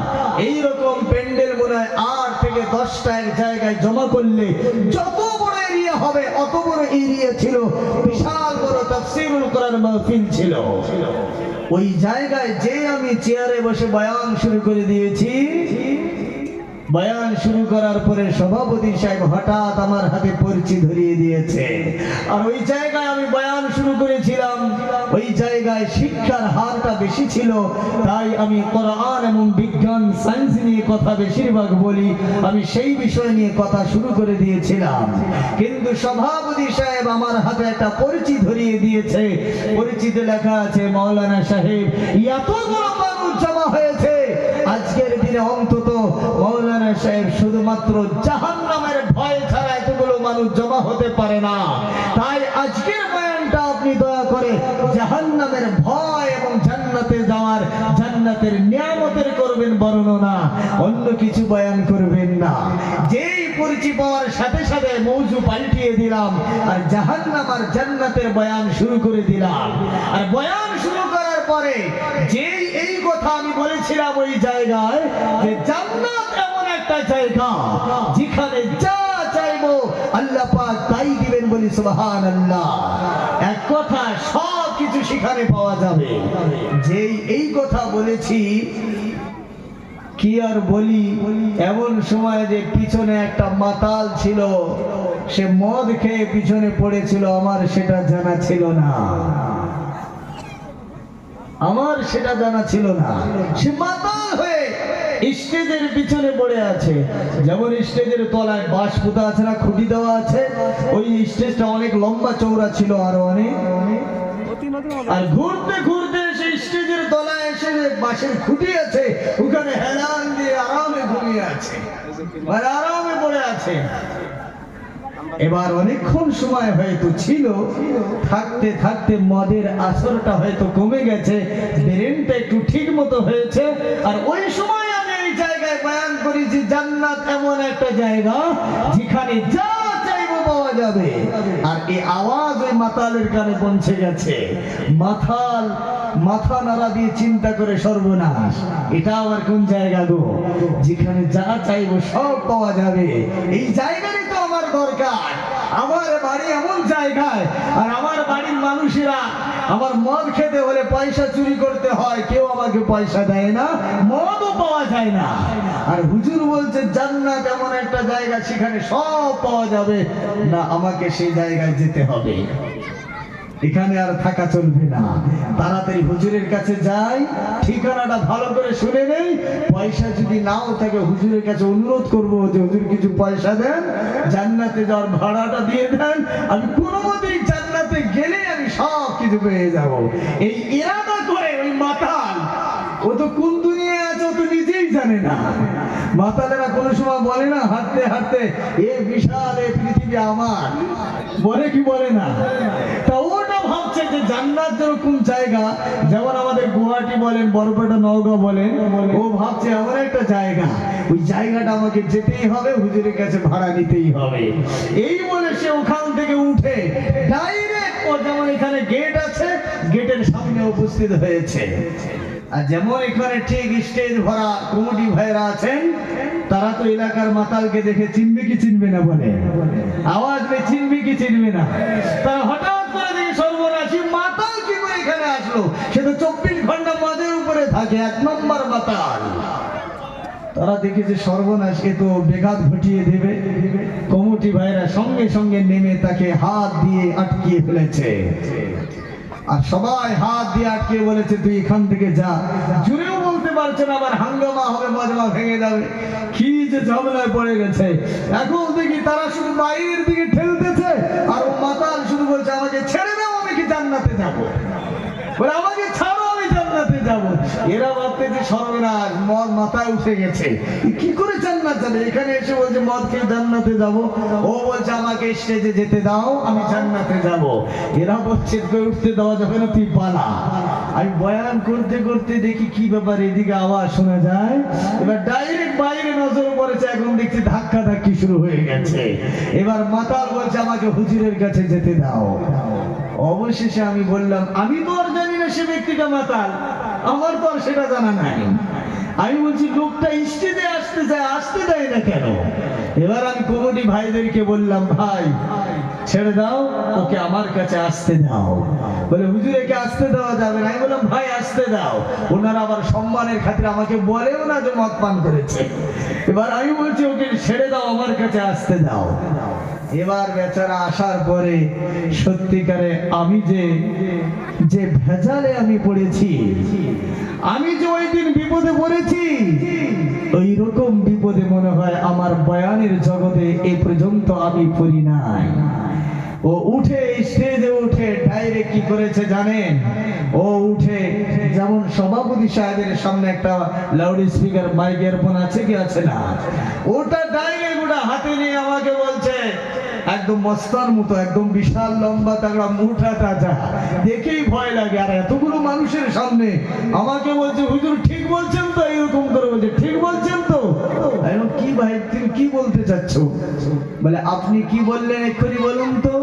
এইরকম প্যান্ডেল মনে হয় 8 থেকে 10টা এক জায়গায় জমা করলে যত বড় এরিয়া হবে অত বড় এরিয়া ছিল। বিশাল বড় তাফসীরুল কোরআন মাহফিল ছিল। ওই জায়গায় যে আমি চেয়ারে বসে বয়ান শুরু করে দিয়েছি, বয়ান শুরু করার পরে সভাপতি সাহেব হঠাৎ আমার হাতে পরিচয় ধরিয়ে দিয়েছে। আর ওই জায়গায় আমি বয়ান শুরু করেছিলাম, ওই জায়গায় শিক্ষার হারটা বেশি ছিল, তাই আমি কোরআন এবং বিজ্ঞান সায়েন্স নিয়ে কথা বেশিরভাগ বলি। আমি সেই বিষয় নিয়ে কথা শুরু করে দিয়েছিলাম, কিন্তু সভাপতি সাহেব আমার হাতে একটা পরিচয় ধরিয়ে দিয়েছে। পরিচিতে লেখা আছে, মাওলানা সাহেব এতগুলো মানুষ জমা হয়েছে, আজকের দিনে অন্তত মাওলানা সাহেব শুধুমাত্র জাহান্নামের ভয় ছাড়া এতগুলো মানুষ জমা হতে পারে না। তাই আজকের বয়ানটা আপনি দয়া করে জাহান্নামের ভয় এবং জান্নাতে যাওয়ার, জান্নাতের নিয়ামতের করবেন বর্ণনা, অন্য কিছু বয়ান করবেন না। যেই পরিচয় পাওয়ার সাথে সাথে মৌজু পাল্টিয়ে দিলাম আর জাহান্নাম আর জান্নাতের বয়ান শুরু করে দিলাম। আর বয়ান শুরু করার পরে যেই এই কথা আমি বলেছিলাম ওই জায়গায় যে জান্নাত এমন একটা জায়গা যেখানে যা চাইবো আল্লাহ পাক তাই দিবেন। বলি সুবহানাল্লাহ। এক কথা সব কিছু সেখানে পাওয়া যাবে। যেই এই কথা বলেছি কি আর বলি, এমন সময় যে পিছনে একটা মাতাল ছিল, সে মদ খেয়ে পিছনে পড়েছিল, আমার সেটা জানা ছিল না। আমার সেটা জানা ছিল না। সে মাতাল হয়ে স্টেজের পিছনে পড়ে আছে। যেমন স্টেজের তলায় বাঁশ পোতা আছে না, খুঁটি দেওয়া আছে, ওই স্টেজটা অনেক লম্বা চওড়া ছিল আরো অনেক। আর ঘুরতে ঘুরতে সেই স্টেজের তলায় এসে বাঁশের খুঁটি আছে, ওখানে হেলান দিয়ে আরামে ঘুমিয়ে আছে, আর আরামে পড়ে আছে। এবার অনেকক্ষণ সময় হয়তো ছিল, থাকতে থাকতে মদের আসরটা হয়তো কমে গেছে, ব্রেনটা একটু ঠিক মতো হয়েছে। আর ওই সময় আমি এই জায়গায় বয়ান করি যে জান্নাত এমন একটা জায়গা যেখানে যা চাইবো পাওয়া যাবে। আর এই আওয়াজ ওই মাতালের কানে পৌঁছে গেছে। মাতাল মাথা নাড়া দিয়ে চিন্তা করে, সর্বনাশ, এটা আবার কোন জায়গা গো যেখানে যা চাইবো সব পাওয়া যাবে? এই জায়গারই তো আমার দরকার। আমার বাড়ি এমন জায়গায়, আর আমার বাড়ির মানুষেরা আমার মদ খেতে হলে পয়সা চুরি করতে হয়, কেউ আমাকে পয়সা দেয় না, মদও পাওয়া যায় না। আর হুজুর বলছে জান্নাত এমন একটা জায়গা সেখানে সব পাওয়া যাবে, না আমাকে সেই জায়গায় যেতে হবে। এখানে আর থাকা চলবে না, তাড়াতাড়ি হুজুরের কাছে যাই, ঠিকানাটা ভালো করে শুনে নেই। পয়সা যদি নাও থাকে হুজুরের কাছে অনুরোধ করবো যে হুজুর কিছু পয়সা দেন, জান্নাতে যাওয়ার ভাড়াটা দিয়ে দেন, আমি কোনো মতেই জান্নাতে গেলে আমি সব কিছু পেয়ে যাব। এই ইরাদা করে ওই মাতাল, ও তো কোন দুনিয়ায় আছে ও তো নিজেই জানে না। মাতালেরা কোনো সময় বলে না হাঁটতে হাঁটতে এ বিশাল এ পৃথিবী আমার, বলে কি বলে না? তা ওটা ভাবছে যে জান্নাত যেরকম জায়গা, যেমন আমাদের গুয়াহাটি বলেন, বরপেটা, নওগাঁ বলেন, ও ভাবছে এমন একটা জায়গা, ওই জায়গাটা আমাকে যেতেই হবে, হুজুরের কাছে ভাড়া নিতেই হবে। এই বলে সে ওখান থেকে উঠে ডাইরেক্ট, ও যেমন এখানে গেট আছে, গেটের সামনে উপস্থিত হয়েছে। আর যেমন এখানে ঠিক স্টেজ ভরা কমিটি ভাইরা আছেন, তারা তো এলাকার মাতালকে দেখে চিনবে কি চিনবে না, বলে আওয়াজ পেয়ে চিনবে কি চিনবে না। তারা হঠাৎ করে দেখে সর্বনাশী মাতাল কি করে এখানে আসলো, সে তো 24 ঘন্টা মদের উপরে থাকে, 1 নম্বর মাতাল। তারা দেখেছে সর্বনাশ, এ তো বেঘাত ঘটিয়ে দেবে। কমিটি ভাইরা সঙ্গে সঙ্গে নেমে তাকে হাত দিয়ে আটকিয়ে ফেলেছে, আর সবাই হাত দিয়ে আটকে বলেছে তুই এখান থেকে যা। জুড়েও বলতে পারছে না, আবার হাঙ্গামা হবে, মজমা ভেঙে যাবে, কি যে ঝামেলায় পড়ে গেছে। এখন দেখি তারা শুধু বাইরের দিকে ঠেলতেছে, আর ও মাতাল শুধু বলছে আমাকে ছেড়ে দাও, আমি কি জান্নাতে যাবো, বলে আমাকে ছাড়ো, আমি জান্নাতে যাব। এরা ভাবতে যে সর্বনাশ, মদ মাথায় উঠে গেছে, কি করে জান্নাত যাবে? এখানে এসে বলছে মদ খেয়ে জান্নাতে যাব, ও বলছে আমাকে স্টেজে যেতে দাও, আমি জান্নাতে যাব। এরা বলছে উঠতে দেওয়া যাবে না, তুই পালা। আমি বয়ান করতে করতে দেখি কি ব্যাপার, এদিকে আওয়াজ শোনা যায়, এবার ডাইরেক্ট বাইরে নজর পড়েছে, এখন দেখছি ধাক্কা ধাক্কি শুরু হয়ে গেছে। এবার মাতাল বলছে আমাকে হুজুরের কাছে যেতে দাও। অবশেষে আমি বললাম আমি তো আর জানি না সে ব্যক্তিটা মাতাল, আমার তো আর সেটা জানা নাই। আমি বলছি লোকটা স্টেজে আসতে চায়, আসতে দেয় না কেন? এবার আমি কমিটি ভাইদেরকে বললাম ভাই ছেড়ে দাও, ওকে আমার কাছে আসতে দাও। বলে হুজুর একে আসতে দেওয়া যাবে না। আমি বললাম ভাই আসতে দাও। ওনারা আবার সম্মানের খাতিরে আমাকে বলেও না যে মদ পান করেছে। এবার আমি বলছি ওকে ছেড়ে দাও, আমার কাছে আসতে দাও। এবার বেচারা আসার পরে সত্যিকারে আমি যে ভেজালে আমি পড়েছি, আমি যে ওই দিন বিপদে পড়েছি, ওই রকম বিপদে মনে হয় আমার বয়ানের জগতে এ পর্যন্ত আমি পড়ি নাই। ও উঠে স্টেজে উঠে ডাইরেক্ট কি করেছে জানেন? ও উঠে যেমন সভাপতি সাহেবের সামনে একটা লাউড স্পিকার মাইক ইয়ারফোন আছে কি আছে না, ওটা ডাইরেক্ট ওটা হাতে নিয়ে আমাকে বলছে, একদম মস্তার মতো, একদম বিশাল লম্বা তাগড়া, মুঠা তাজা, দেখেই ভয় লাগে। আর এতগুলো মানুষের সামনে আমাকে বলছে হুজুর ঠিক বলছেন তো, এরকম করে বলছে ঠিক বলছেন তো। কি ভাই তুমি কি বলতে চাচ্ছ? বলে আপনি কি বললেন এক্ষুনি বলুন তো।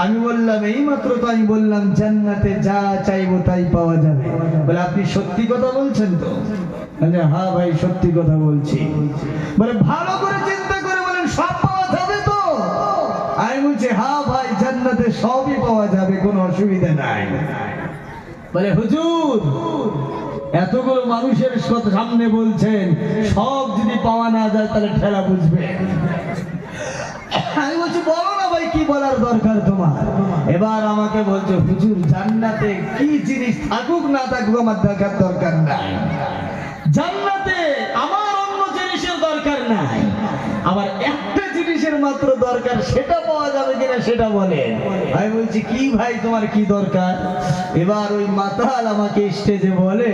আমি বললাম এই মাত্র তো আমি বললাম জান্নাতে যা চাইবো তাই পাওয়া যাবে। বলে আপনি সত্যি কথা বলছেন তো? হ্যাঁ ভাই সত্যি কথা বলছি। বলে ভালো করে চিন্তা করে বলেন সব পাওয়া যাবে তো? আমি বলছি হ্যাঁ ভাই জান্নাতে সবই পাওয়া যাবে, কোনো অসুবিধা নাই। বলে হুজুর এতগুলো মানুষের সামনে বলছেন সব যদি পাওয়া না যায় তাহলে ঠেলা বুঝবে। আমি বলছি বলো না ভাই কি বলার দরকার তোমার। এবার আমাকে বলছে হুজুর জান্নাতে কি জিনিস থাকুক না থাকুক আমার দেখার দরকার নাই, জান্নাতে আমার অন্য জিনিসের দরকার নাই, আমার একটা জিনিসের মাত্র দরকার, সেটা পাওয়া যাবে কিনা সেটা বলেন। আমি বলছি কি ভাই তোমার কি দরকার? এবার ওই মাতাল আমাকে স্টেজে বলে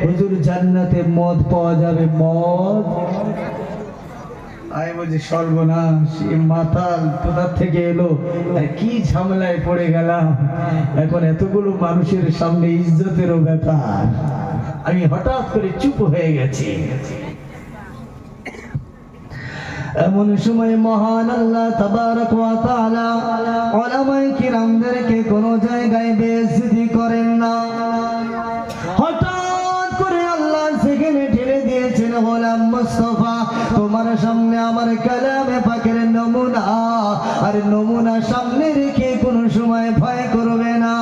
হুজুর জান্নাতে মদ পাওয়া যাবে, মদ। আমি বলছি সর্বনাশ, মাতাল কোথা থেকে এলো, আর কি ঝামেলায় পড়ে গেলাম। এখন এতগুলো মানুষের সামনে ইজ্জতেরও ব্যাপার। আমি হঠাৎ করে চুপ হয়ে গেছি। এমন সময় মহান আল্লাহ তাবারক ওয়া তাআলা উলামায়ে কিরামদেরকে কোন জায়গায় বেইজ্জতি করেন না। হঠাৎ করে আল্লাহ সেখানে ঠেলে দিয়েছেন গোলাম মুস্তাফা তোমার সামনে আমার কালামে পাকের নমুনা, আর নমুনা সামনে রেখে কোন সময় ভয় করবে না।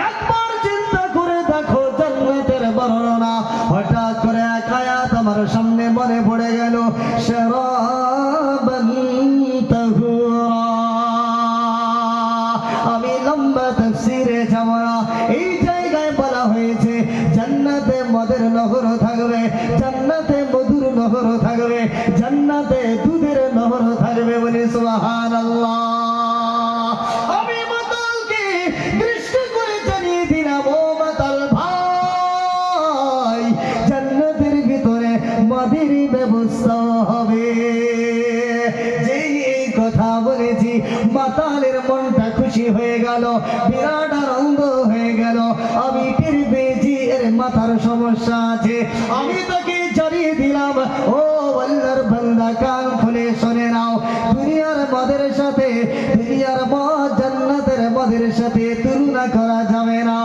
একবার চিন্তা করে দেখো জান্নাতের বর্ণনা। হঠাৎ করে এক আয়াত আমার সামনে মনে পড়ে গেল, শারাবান তাহুরা, সুবহানাল্লাহ। আমি মাতালকে দৃষ্টি করে জানিয়ে দিলাম, ও মাতাল ভাই, জান্নাতের ভিতরে মদের ব্যবস্থা হবে। যেই এই কথা বলেছি, মাতালের মনটা খুশি হয়ে গেল, বিরাট আনন্দ হয়ে গেল। আমি টের পেয়েছি এর মাথার সমস্যা আছে। আমি তাকে জানিয়ে দিলাম, ও আল্লাহর বান্দা, কান খুলে শুনে নাও, দুনিয়ার মদের সাথে, দুনিয়ার মদ জান্নাতের মদের সাথে তুলনা করা যাবে না।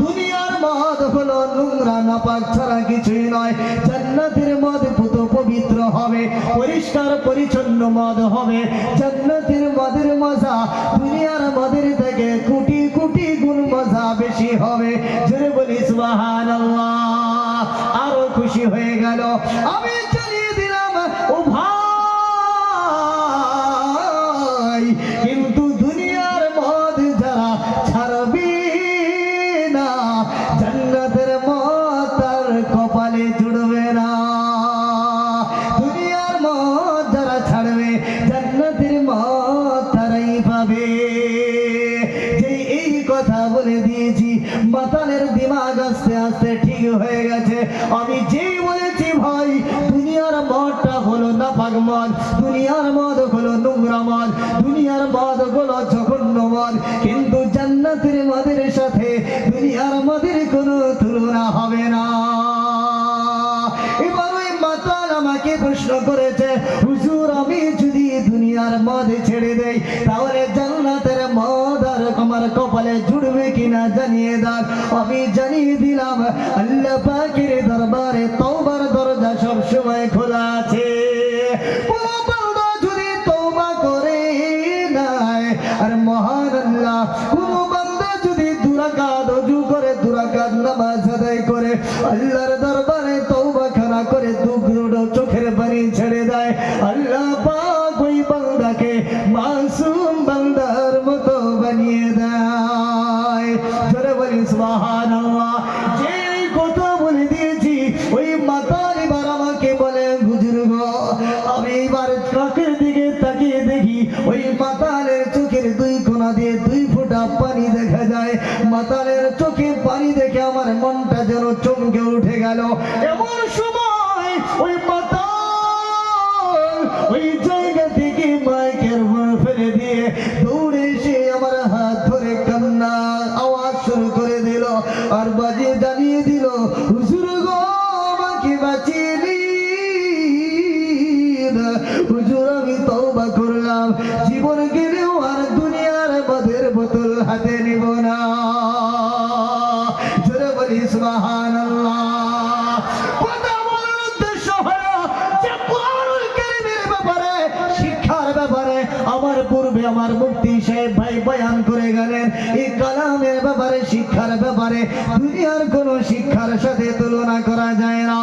দুনিয়ার মদ হলো নোংরা নাপাক ছাড়া কিছুই নয়। জান্নাতের মদ পুত পবিত্র হবে, পরিষ্কার পরিচ্ছন্ন মদ হবে। জান্নাতের মদের মজা দুনিয়ার মদের থেকে কোটি কোটি গুণ মজা বেশি হবে। জোরে বলি সুবহানাল্লাহ। আরো খুশি হয়ে গেল। আমি জানিয়ে দিলাম, ও ভাই, কিন্তু দুনিয়ার মদ যারা ছাড়বে না, জান্নাতের মদ তার কপালে জুড়বে না। দুনিয়ার মদ যারা ছাড়বে, জান্নাতের মদ তারাই পাবে। যে এই কথা বলে দিয়েছি, মাতালের দিমাগ আস্তে আস্তে ঠিক হয়ে গেছে। আমি যেই বলেছি, ভাই, দুনিয়ার মদটা হলো নাপাক মদ, দুনিয়ার মদ হলো নোংরা মদ, দুনিয়ার মদ হলো জঘন্য মদ, কিন্তু জান্নাতের মদের সাথে দুনিয়ার মদের কোনো তুলনা হবে না। এবার ওই মাতাল আমাকে প্রশ্ন করেছে, হুজুর, আমি যদি দুনিয়ার মদ ছেড়ে দেই, তাহলে জান্নাতের মদ আর আমার কপালে জুড়বে কিনা জানিয়ে দাও। আমি জানিয়ে দিলাম, আল্লাহ পাকের দরবারে তওবার দরজা সব সময় খোলা আছে। কোনো বান্দা যদি তওবা করে নাই, আর মহান আল্লাহ, কোনো বান্দা যদি দুরাকাত ওযু করে, দুরাকাত নামাজ আদায় করে, আল্লাহর দরবারে তওবা খানা করে দুগ্রুড চোখের পানি ছেড়ে দেয়, আল্লাহ পাক ওই বান্দাকে মাসুম বান্দার মতো বানিয়ে দেয়। জোরে বলি সুবহানাল্লাহ। যে কথা বলে দিয়েছি, ওই মাতাল এবার আমাকে বলে, হুজুর গো, আমি এবার চোখের দিকে তাকিয়ে দেখি, ওই মাতালের চোখের দুই কোণা দিয়ে 2 ফোঁটা পানি দেখা যায়। মাতালের চোখে পানি দেখে আমার মনটা যেন চমকে উঠে গেল। এমন সময় ওই মাতাল ওই জায়গা থেকে মাইকের উপর ফেলে দিয়ে দৌড়ে এসে আমার হাত ধরে কান্না আওয়াজ শুরু করে দিল, আর বাজিয়ে জানিয়ে দিল, হুজুর গো, আমাকে বাঁচিয়ে দিন। হুজুর, আমি তওবা করলাম, জীবন গেলেও আর দুনিয়ার মদের বোতল হাতে নিব না। জোরে বলি সুবহানাল্লাহ। কথা বলার উদ্দেশ্য হলো যে কোরআনুল কারীমের ব্যাপারে, শিক্ষার ব্যাপারে আমার পূর্বে আমার মুফতি সাহেব ভাই বয়ান করে গেলেন। এই কালামের ব্যাপারে, শিক্ষার ব্যাপারে দুনিয়ার কোন শিক্ষার সাথে তুলনা করা যায় না।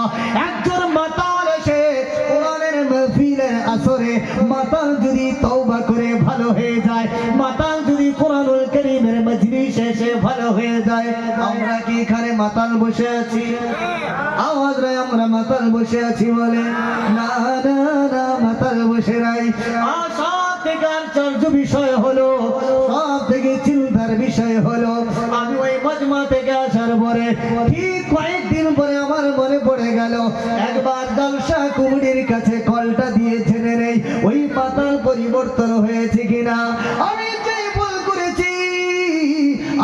একজন মাতাল এসে কোরআনের মাহফিলের আসরে মাতাল যদি তওবা করে ভালো হয়ে যায়, মাতাল যদি কোরআনুল কারীমের মজলিসে এসে ভালো হয়ে যায়, আমরা কি এখানে মাতাল বসে আছি? আওয়াজ রে, আমরা মাতাল বসে আছি বলে? না না না, মাতাল বসে নাই। সব থেকে আশ্চর্য বিষয় হলো, সব থেকে চিন্তার বিষয় হলো, আমি ওই মজমা থেকে আসার পরে ঠিক কয়েকদিন পরে আমার মনে পড়ে গেল, একবার জলসা কুমুরির কাছে কলটা দিয়ে জেনে নেই ওই মাতাল পরিবর্তন হয়েছে কিনা। আমি যেই ভুল করেছি,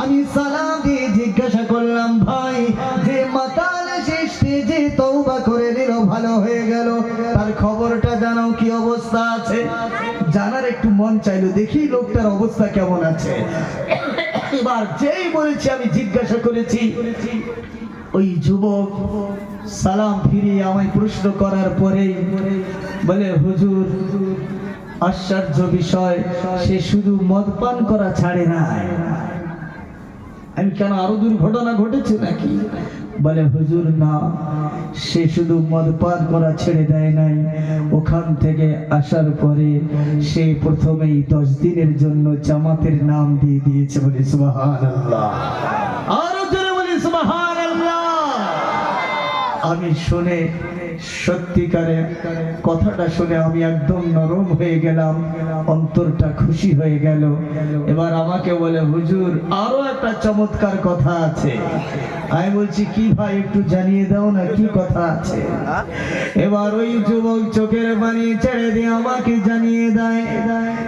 আমি সালাম দিয়ে জিজ্ঞাসা করলাম, ভাই, যে মাতাল শেষে যে তওবা করে নিল, ভালো হয়ে গেল, তার খবরটা জানাও, কি অবস্থা আছে? জানার একটু মন চাইলো, দেখি লোকটার অবস্থা কেমন আছে। এবার যেই বলেছি, আমি জিজ্ঞাসা করেছি, ওই যুবক সালাম ফিরিয়ে আমায় প্রশ্ন করার পরে বলে, হুজুর, আশ্চর্য বিষয়, সে শুধু মদ পান করা ছাড়ে নাই। আমি কেন, আরো দুর্ঘটনা ঘটেছে নাকি? বলে, হুজুর, না, সে শুধু মদ পান করা ছেড়ে দেয় নাই, ওখান থেকে আসার পরে সে প্রথমেই 10 দিনের জন্য জামাতের নাম দিয়ে দিয়েছে। বলে সুবহানাল্লাহ। আরো জোরে বলি সুবহানাল্লাহ। আমি শুনে সত্যিকারে কথাটা শুনে আমি একদম নরম হয়ে গেলাম, অন্তরটা খুশি হয়ে গেল। এবার আমাকে বলে, হুজুর আরো একটা চমৎকার কথা আছে। আমি বলছি কি ভাই, একটু জানিয়ে দাও না, কি কথা আছে? এবার ওই যুবক চোখের পানি ছেড়ে দিয়ে আমাকে জানিয়ে দেয়,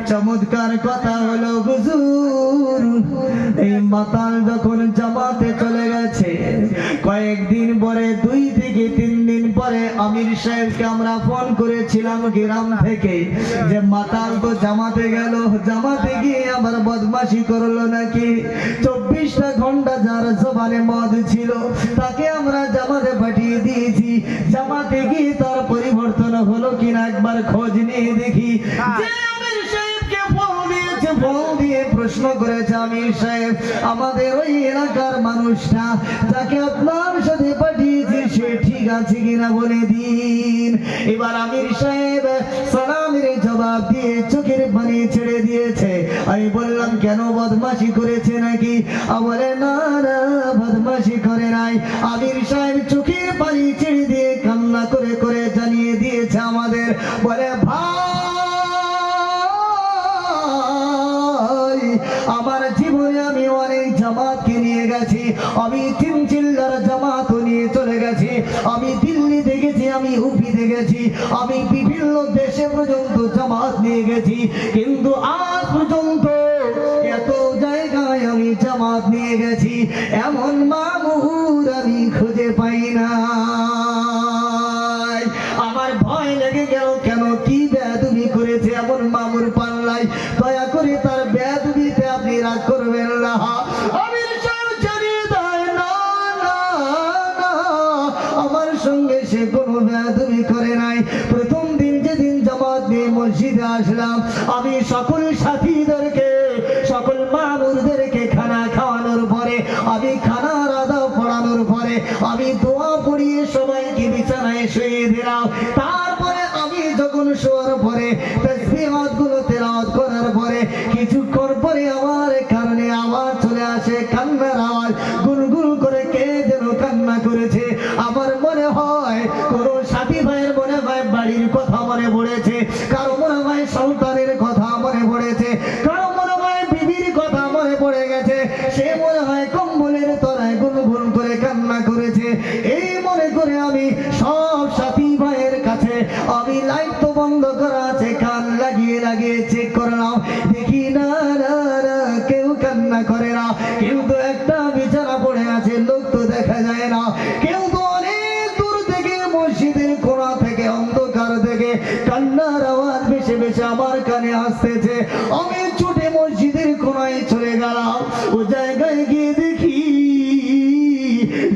চমৎকার কথা হলো হুজুর, এই মাতাল যখন জামাতে চলে গেছে, কয়েকদিন পরে 2 থেকে 3 দিন পরে আমির সাহেবকে আমরা ফোন করেছিলাম গ্রাম থেকে, যে মাতাল তো জামাতে গেল, জামাতে গিয়ে আবার বদমাশি করলো নাকি। 24টা ঘন্টা যার জবানে মদ ছিল তাকে আমরা জামাতে পাঠিয়ে দিয়েছি, জামাতে গিয়ে তার পরিবর্তন হলো কিনা একবার খোঁজ নিয়ে দেখি। যে আমির সাহেবকে ফোন দিয়েছে, ফোন দিয়ে প্রশ্ন করেছে, আমির সাহেব আমাদের ওই এলাকার মানুষটা তাকে আপনার সাথে পাঠিয়েছে, সে ঠিক আছে কিনা বলে দিন। এবার আমির সাহেব সালামের জবাব দিয়ে চোখের পানি ছেড়ে দিয়েছে। আমি বললাম কেন, বদমাশি করেছে নাকি? বলে না না, বদমাশি করে নাই। আমির সাহেব চোখের পানি ছেড়ে দিয়ে কান্না করে করে জানিয়ে দিয়েছে আমাদের, বলে ভাই আমার জীবনে আমি অনেক জামাতকে নিয়ে গেছি, আমি 3 চিল্লার জামাত নিয়ে চলে গেছি, আমি দিল্লি দেখেছি, আমি ইউপি দেখেছি, আমি বিভিন্ন দেশে পর্যন্ত জামাত নিয়ে গেছি, কিন্তু আজ পর্যন্ত এত জায়গায় আমি জামাত নিয়ে গেছি, এমন মামুর আমি খুঁজে পাই না। আমার ভয় লেগে গেল, কেন কি বেয়াদবি করেছে এমন মামুর পাল্লাই? দয়া করে তার বেয়াদবিতে আপনি রাগ করবেন না। আমির সাহেব জানিয়ে দেয়, না না না, আমার সঙ্গে সে কোনো বেয়াদবি করে নাই। প্রথম দিন যেদিন জামাত নিয়ে মসজিদে আসলাম, আমি সকল সাথীদেরকে, সকল মামুরদেরকে খানা খাওয়ানোর পরে, আমি খানার আদাব পড়ানোর পরে আমি দোয়া পড়িয়ে সবাইকে বিছানায় শুয়ে দিলাম। তারপরে আমি যখন শোয়ার পরে তাসবিহাত গুলো তেলাওয়াত করার পরে কিছুক্ষণ পরে আমার কানে আওয়াজ চলে আসে, কান্নার আওয়াজ, গুনগুন করে কে যেন কান্না করেছে। আমার মনে হয় কোন সাথী ভাইয়ের মনে হয় বাড়ির কথা মনে পড়েছে, কারো মনে হয় সন্তানের কথা মনে পড়েছে, কারো মনে হয় বিবির কথা মনে পড়ে গেছে, সে মনে হয় কম্বলের তলায় গুনগুন করে কান্না করেছে। এই মনে করে আমি সব সাথী ভাইয়ের কাছে, আমি লাইট তো বন্ধ করা আছে, কান লাগিয়ে লাগিয়ে চেক করলাম, দেখি না না না কেউ কান্না করে না, কিন্তু একটা বিছানা পড়ে আছে, লোক তো দেখা যায় না। কেউ তো অনেক দূর থেকে মসজিদের কোণা থেকে অন্ধকার থেকে কান্নার আওয়াজ ভেসে ভেসে আমার কানে আসতেছে। আমি ছুটে মসজিদের কোণায় চলে গেলাম, ও জায়গায় গিয়ে দেখি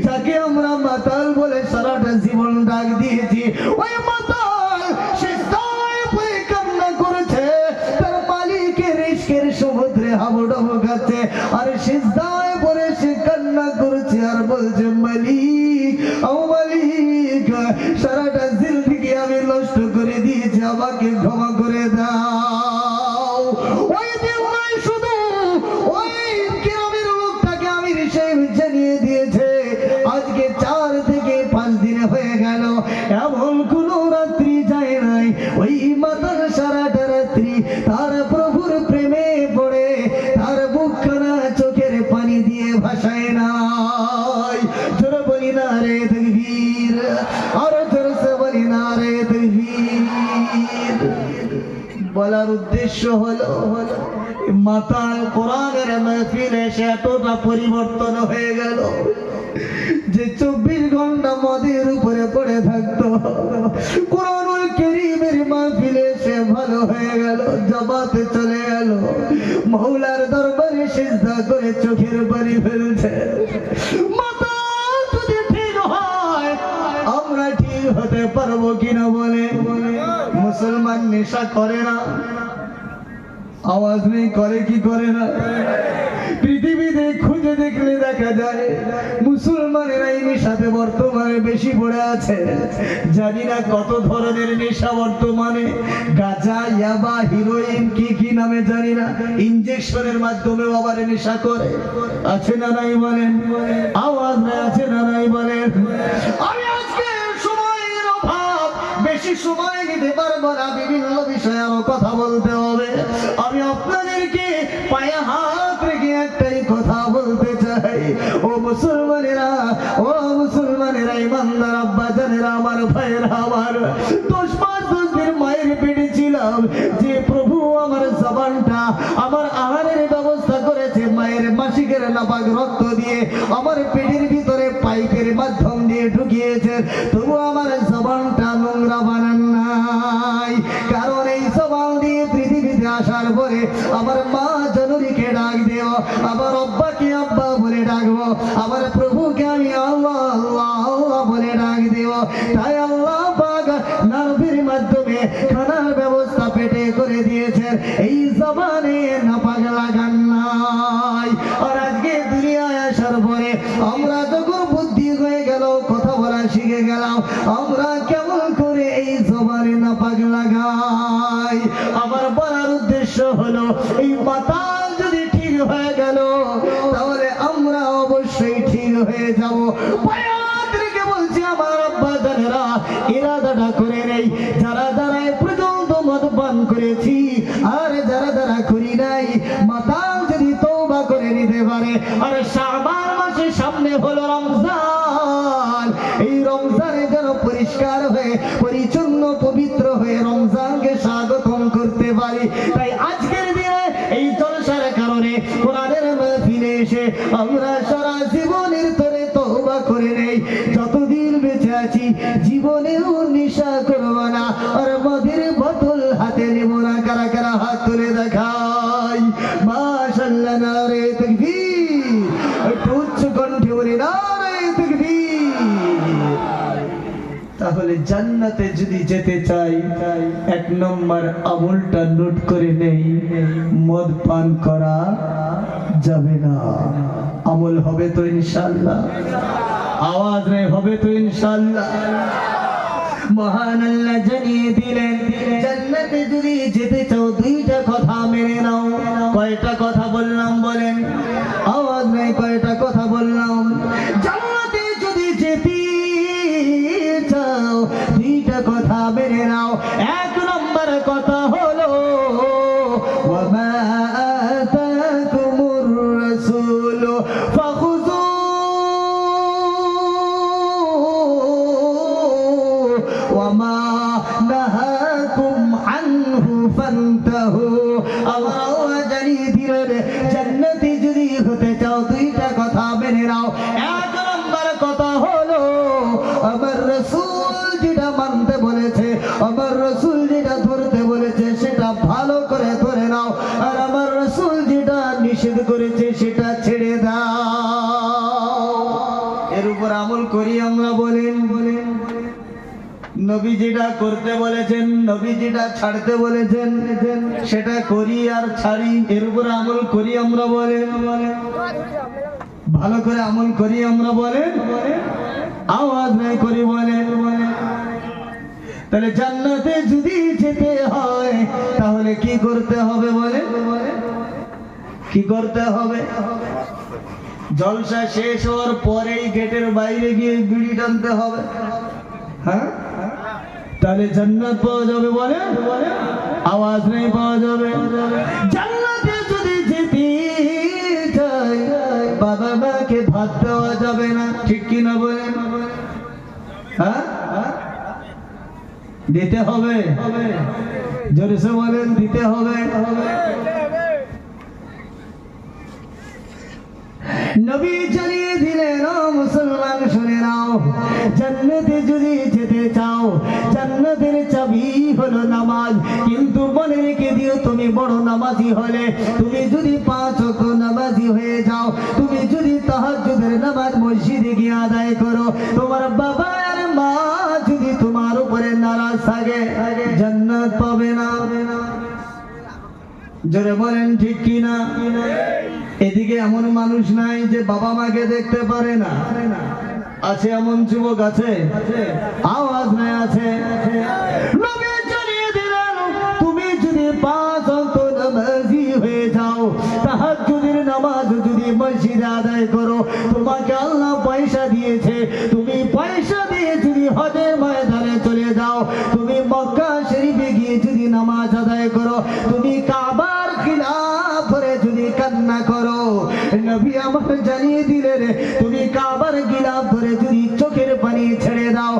যাকে আমরা মাতাল বলে সারাটা জীবন ডাক দিয়েছি, ওই মাতাল সিজদায় পড়ে কান্না করেছে, তার মালিকের ইশকের সমুদ্রে হাবুডুবু খাচ্ছে, আর সিজদায় পড়ে সে কান্না করছে আর বলছে, মালিক ও মালিক, সারাটা জিন্দেগি আমি নষ্ট করে দিয়েছি, আমাকে ক্ষমা করে দাও। ওই দিন নয় শুধু ওই গ্রামের লোকটাকে আমির সাহেব জানিয়ে দিয়েছে, আজকে 4 থেকে 5 দিন হয়ে গেল, এমন কোন রাত্রি যায় নাই ওই মাতাল সারাটা রাত্রি তার প্রভুর প্রেমে পড়ে তার বুকখানা চোখের পানি দিয়ে ভাসায় নাই। জোরে বলি না রে তাকবীর, আরো জোরে বলি না রে তাকবীর। বলার উদ্দেশ্য হলো মাতাল কোরআনের মাহফিলে এসে এতটা পরিবর্তন হয়ে গেল যে 24 ঘন্টা মদের উপরে পড়ে থাকতো, কোরআনুল কারীমের মাহফিলে এসে ভালো হয়ে গেল, জামাতে চলে গেল, মাওলার দরবারে সিজদা করে চোখের পানি ফেলছে। মাতাল যদি ঠিক হয় আমরা ঠিক হতে পারবো কিনা বলে? মুসলমান নেশা করে না, আওয়াজ নেই, করে কি করে না? পৃথিবীতে খুঁজে দেখলে দেখা যায় মুসলমানেরা এই নেশাতে বর্তমানে বেশি পড়ে আছে। জানি না কত ধরনের নেশা বর্তমানে, গাঁজা, ইয়াবা, হিরোইন, কি কি নামে জানি না, ইনজেকশনের মাধ্যমে আবার নেশা করে। আছে না নাই বলেন? আওয়াজ নাই, আছে না নাই বলেন? আমি আজকে সময়ের অভাব বেশি সময় নিতে পারবো না, বিভিন্ন বিষয়ে আরো কথা বলতে হবে। আমি আপনাদেরকে পায়ে হাত রেখে একটাই কথা বলতে চাই, ও মুসলমানেরা, ও মুসলমানেরা, ইমানদার আব্বা জানেরা, আমার ভাইয়েরা, আমার 10 মাস 10 দিন মায়ের পেটে ছিলাম, যে প্রভু আমার জবানটা, আমার আহারের ব্যবস্থা করেছে মায়ের মাসিকের নাপাক রক্ত দিয়ে আমার পেটের ভিতরে পাইপের মাধ্যম দিয়ে ঢুকিয়েছে, তবু আমার জবানটা নোংরা বানান নাই। কারণ এই জবান দিয়ে পৃথিবীতে আসার পরে আমার মা জননীকে ডাক দেব, আমার আব্বাকে আব্বা বলে ডাকবো, আমার প্রভুকে আমি আল্লাহ আল্লাহ আল্লাহ বলে ডাক দেব। তাই আল্লাহ পাক নাভির মাধ্যমে খানার ব্যবস্থা পেটে করে দিয়েছেন, এই জবানে নাপাক লাগান নাই। আর আজকে দুনিয়ায় আসার পরে আমরা যখন বুদ্ধি হয়ে গেল, কথা বলা শিখে গেলাম, আমরা কেমন করে এই জবানে নাপাক লাগাই। আমার বলার উদ্দেশ্য হলো, এই মাতাল যদি ঠিক হয়ে গেল, তাহলে আমরা অবশ্যই ঠিক হয়ে যাব। পায়াতকে বলছি আমার আব্বা জানেরা, ইরাদাটা করে নেই, যারা যারা এ পর্যন্ত মদ পান করেছি আর যারা যারা করি নাই, মাতাল যদি তওবা করে নিতে পারে, আর শাবান মাসের সামনে হলো রমজান, এই রমজানে যেন পরিষ্কার হয়ে পরিচ্ছন্ন পবিত্র হয়ে রমজানকে স্বাগতম করতে পারি। তাই আজকের দিনে এই জলসার কারণে কোরআনের মাহফিলে এসে আমরা সারা জীবনের তরে তওবা করে নেই, যতদিন বেঁচে আছি জীবনেও নেশা করব না, আর মদের বোতল হাতে নেব না। কারা কারা হাত তুলে দেখাই, মাশাআল্লাহ, নারে তাকবীর, একটু উচ্চ কণ্ঠে বলি নারে তাকবীর। তাহলে জান্নাতে যদি যেতে চাই, 1 নম্বর আমলটা নোট করে নেই, মদ পান করা যাবে না। আমল হবে তো ইনশাআল্লাহ, আওয়াজ নেই হবে তো ইনশাআল্লাহ। মহান আল্লাহ জানিয়ে দিলেন, জান্নাতে যদি যেতে চাও 2টা কথা মেনে নাও। কয়টা কথা বললাম বলেন? আওয়াজ নেই, কয়টা কথা বললাম? জান্নাতে যদি যেতে চাও 2টা কথা মেনে নাও। 1 নম্বর কথা হলো, ওয়ামা আতাকুমুর রাসূল ফাখুযু ওয়ামা নাহাকুম আনহু ফান্তাহু। আল্লাহ জানিয়ে দিলেন, জান্নাতে যদি হতে চাও 2টা কথা মেনে নাও। 1 নম্বর কথা হলো, আমার রাসূল যেটা মানতে বলেছে, আমার রাসূল যেটা ধরতে বলেছে সেটা ভালো করে ধরে নাও, আর আমার রাসূল যেটা নিষেধ করেছে সেটা ছেড়ে দাও। এর উপর আমল করি আমরা, বলেন বলেন। নবী যেটা করতে বলেছেন, নবী যেটা ছাড়তে বলেছেন সেটা করি আর ছাড়ি, এর উপর আমল করি আমরা, বলেন বলেন। ভালো করে আমল করি আমরা, বলেন, আওয়াজ নাই করি, বলেন বলেন। তাহলে জান্নাতে যদি যেতে হয় তাহলে কি করতে হবে বলেন? কি করতে হবে? জলসা শেষ হওয়ার পরেই গেটের বাইরে গিয়ে বিড়ি টানতে হবে, হ্যাঁ? তাহলে জান্নাত পাওয়া যাবে, বলেন, আওয়াজ নেই, পাওয়া যাবে। জান্নাতে যদি যেতে চাই, বাবা মাকে ভাত দেওয়া যাবে না, ঠিক কি না বলেন? হ্যাঁ, দিতে হবে, জোরে সে বলেন, দিতে হবে। নবী জানিয়ে দিলেন, ও মুসলমান শুনে নাও, জান্নাতে যদি যেতে চাও, জান্নাতের চাবি হলো নামাজ। কিন্তু মনে রেখে দিও, তুমি বড় নামাজি হলে, তুমি যদি 5 ওয়াক্ত নামাজি হয়ে যাও, তুমি যদি তাহাজ্জুদের নামাজ মসজিদে গিয়ে আদায় করো, তোমার বাবা আর মা যদি তোমার উপরে নারাজ থাকে, জান্নাত পাবে না। জোরে বলেন, ঠিক কি না? এদিকে এমন মানুষ নাই যে বাবা মাকে দেখতে পারে না, আছে এমন যুবক? আছে, আওয়াজ নাই, আছে। নবী জানিয়ে দিলেন, তুমি যদি 5 ওয়াক্ত নামাজি হয়ে যাও, তাহাজ্জুদের নামাজ যদি মসজিদে আদায় করো, তোমাকে আল্লাহ পয়সা দিয়েছে, তুমি পয়সা দিয়ে যদি হজের ময়দানে চলে যাও, তুমি মক্কা শরীফে গিয়ে যদি নামাজ আদায় করো, তুমি কাবার খিলাফ করে যদি কান্না করো, নবী আমার জানিয়ে দিলেন তুমি কাবার খিলাফ করে যদি চোখের পানি ছেড়ে দাও,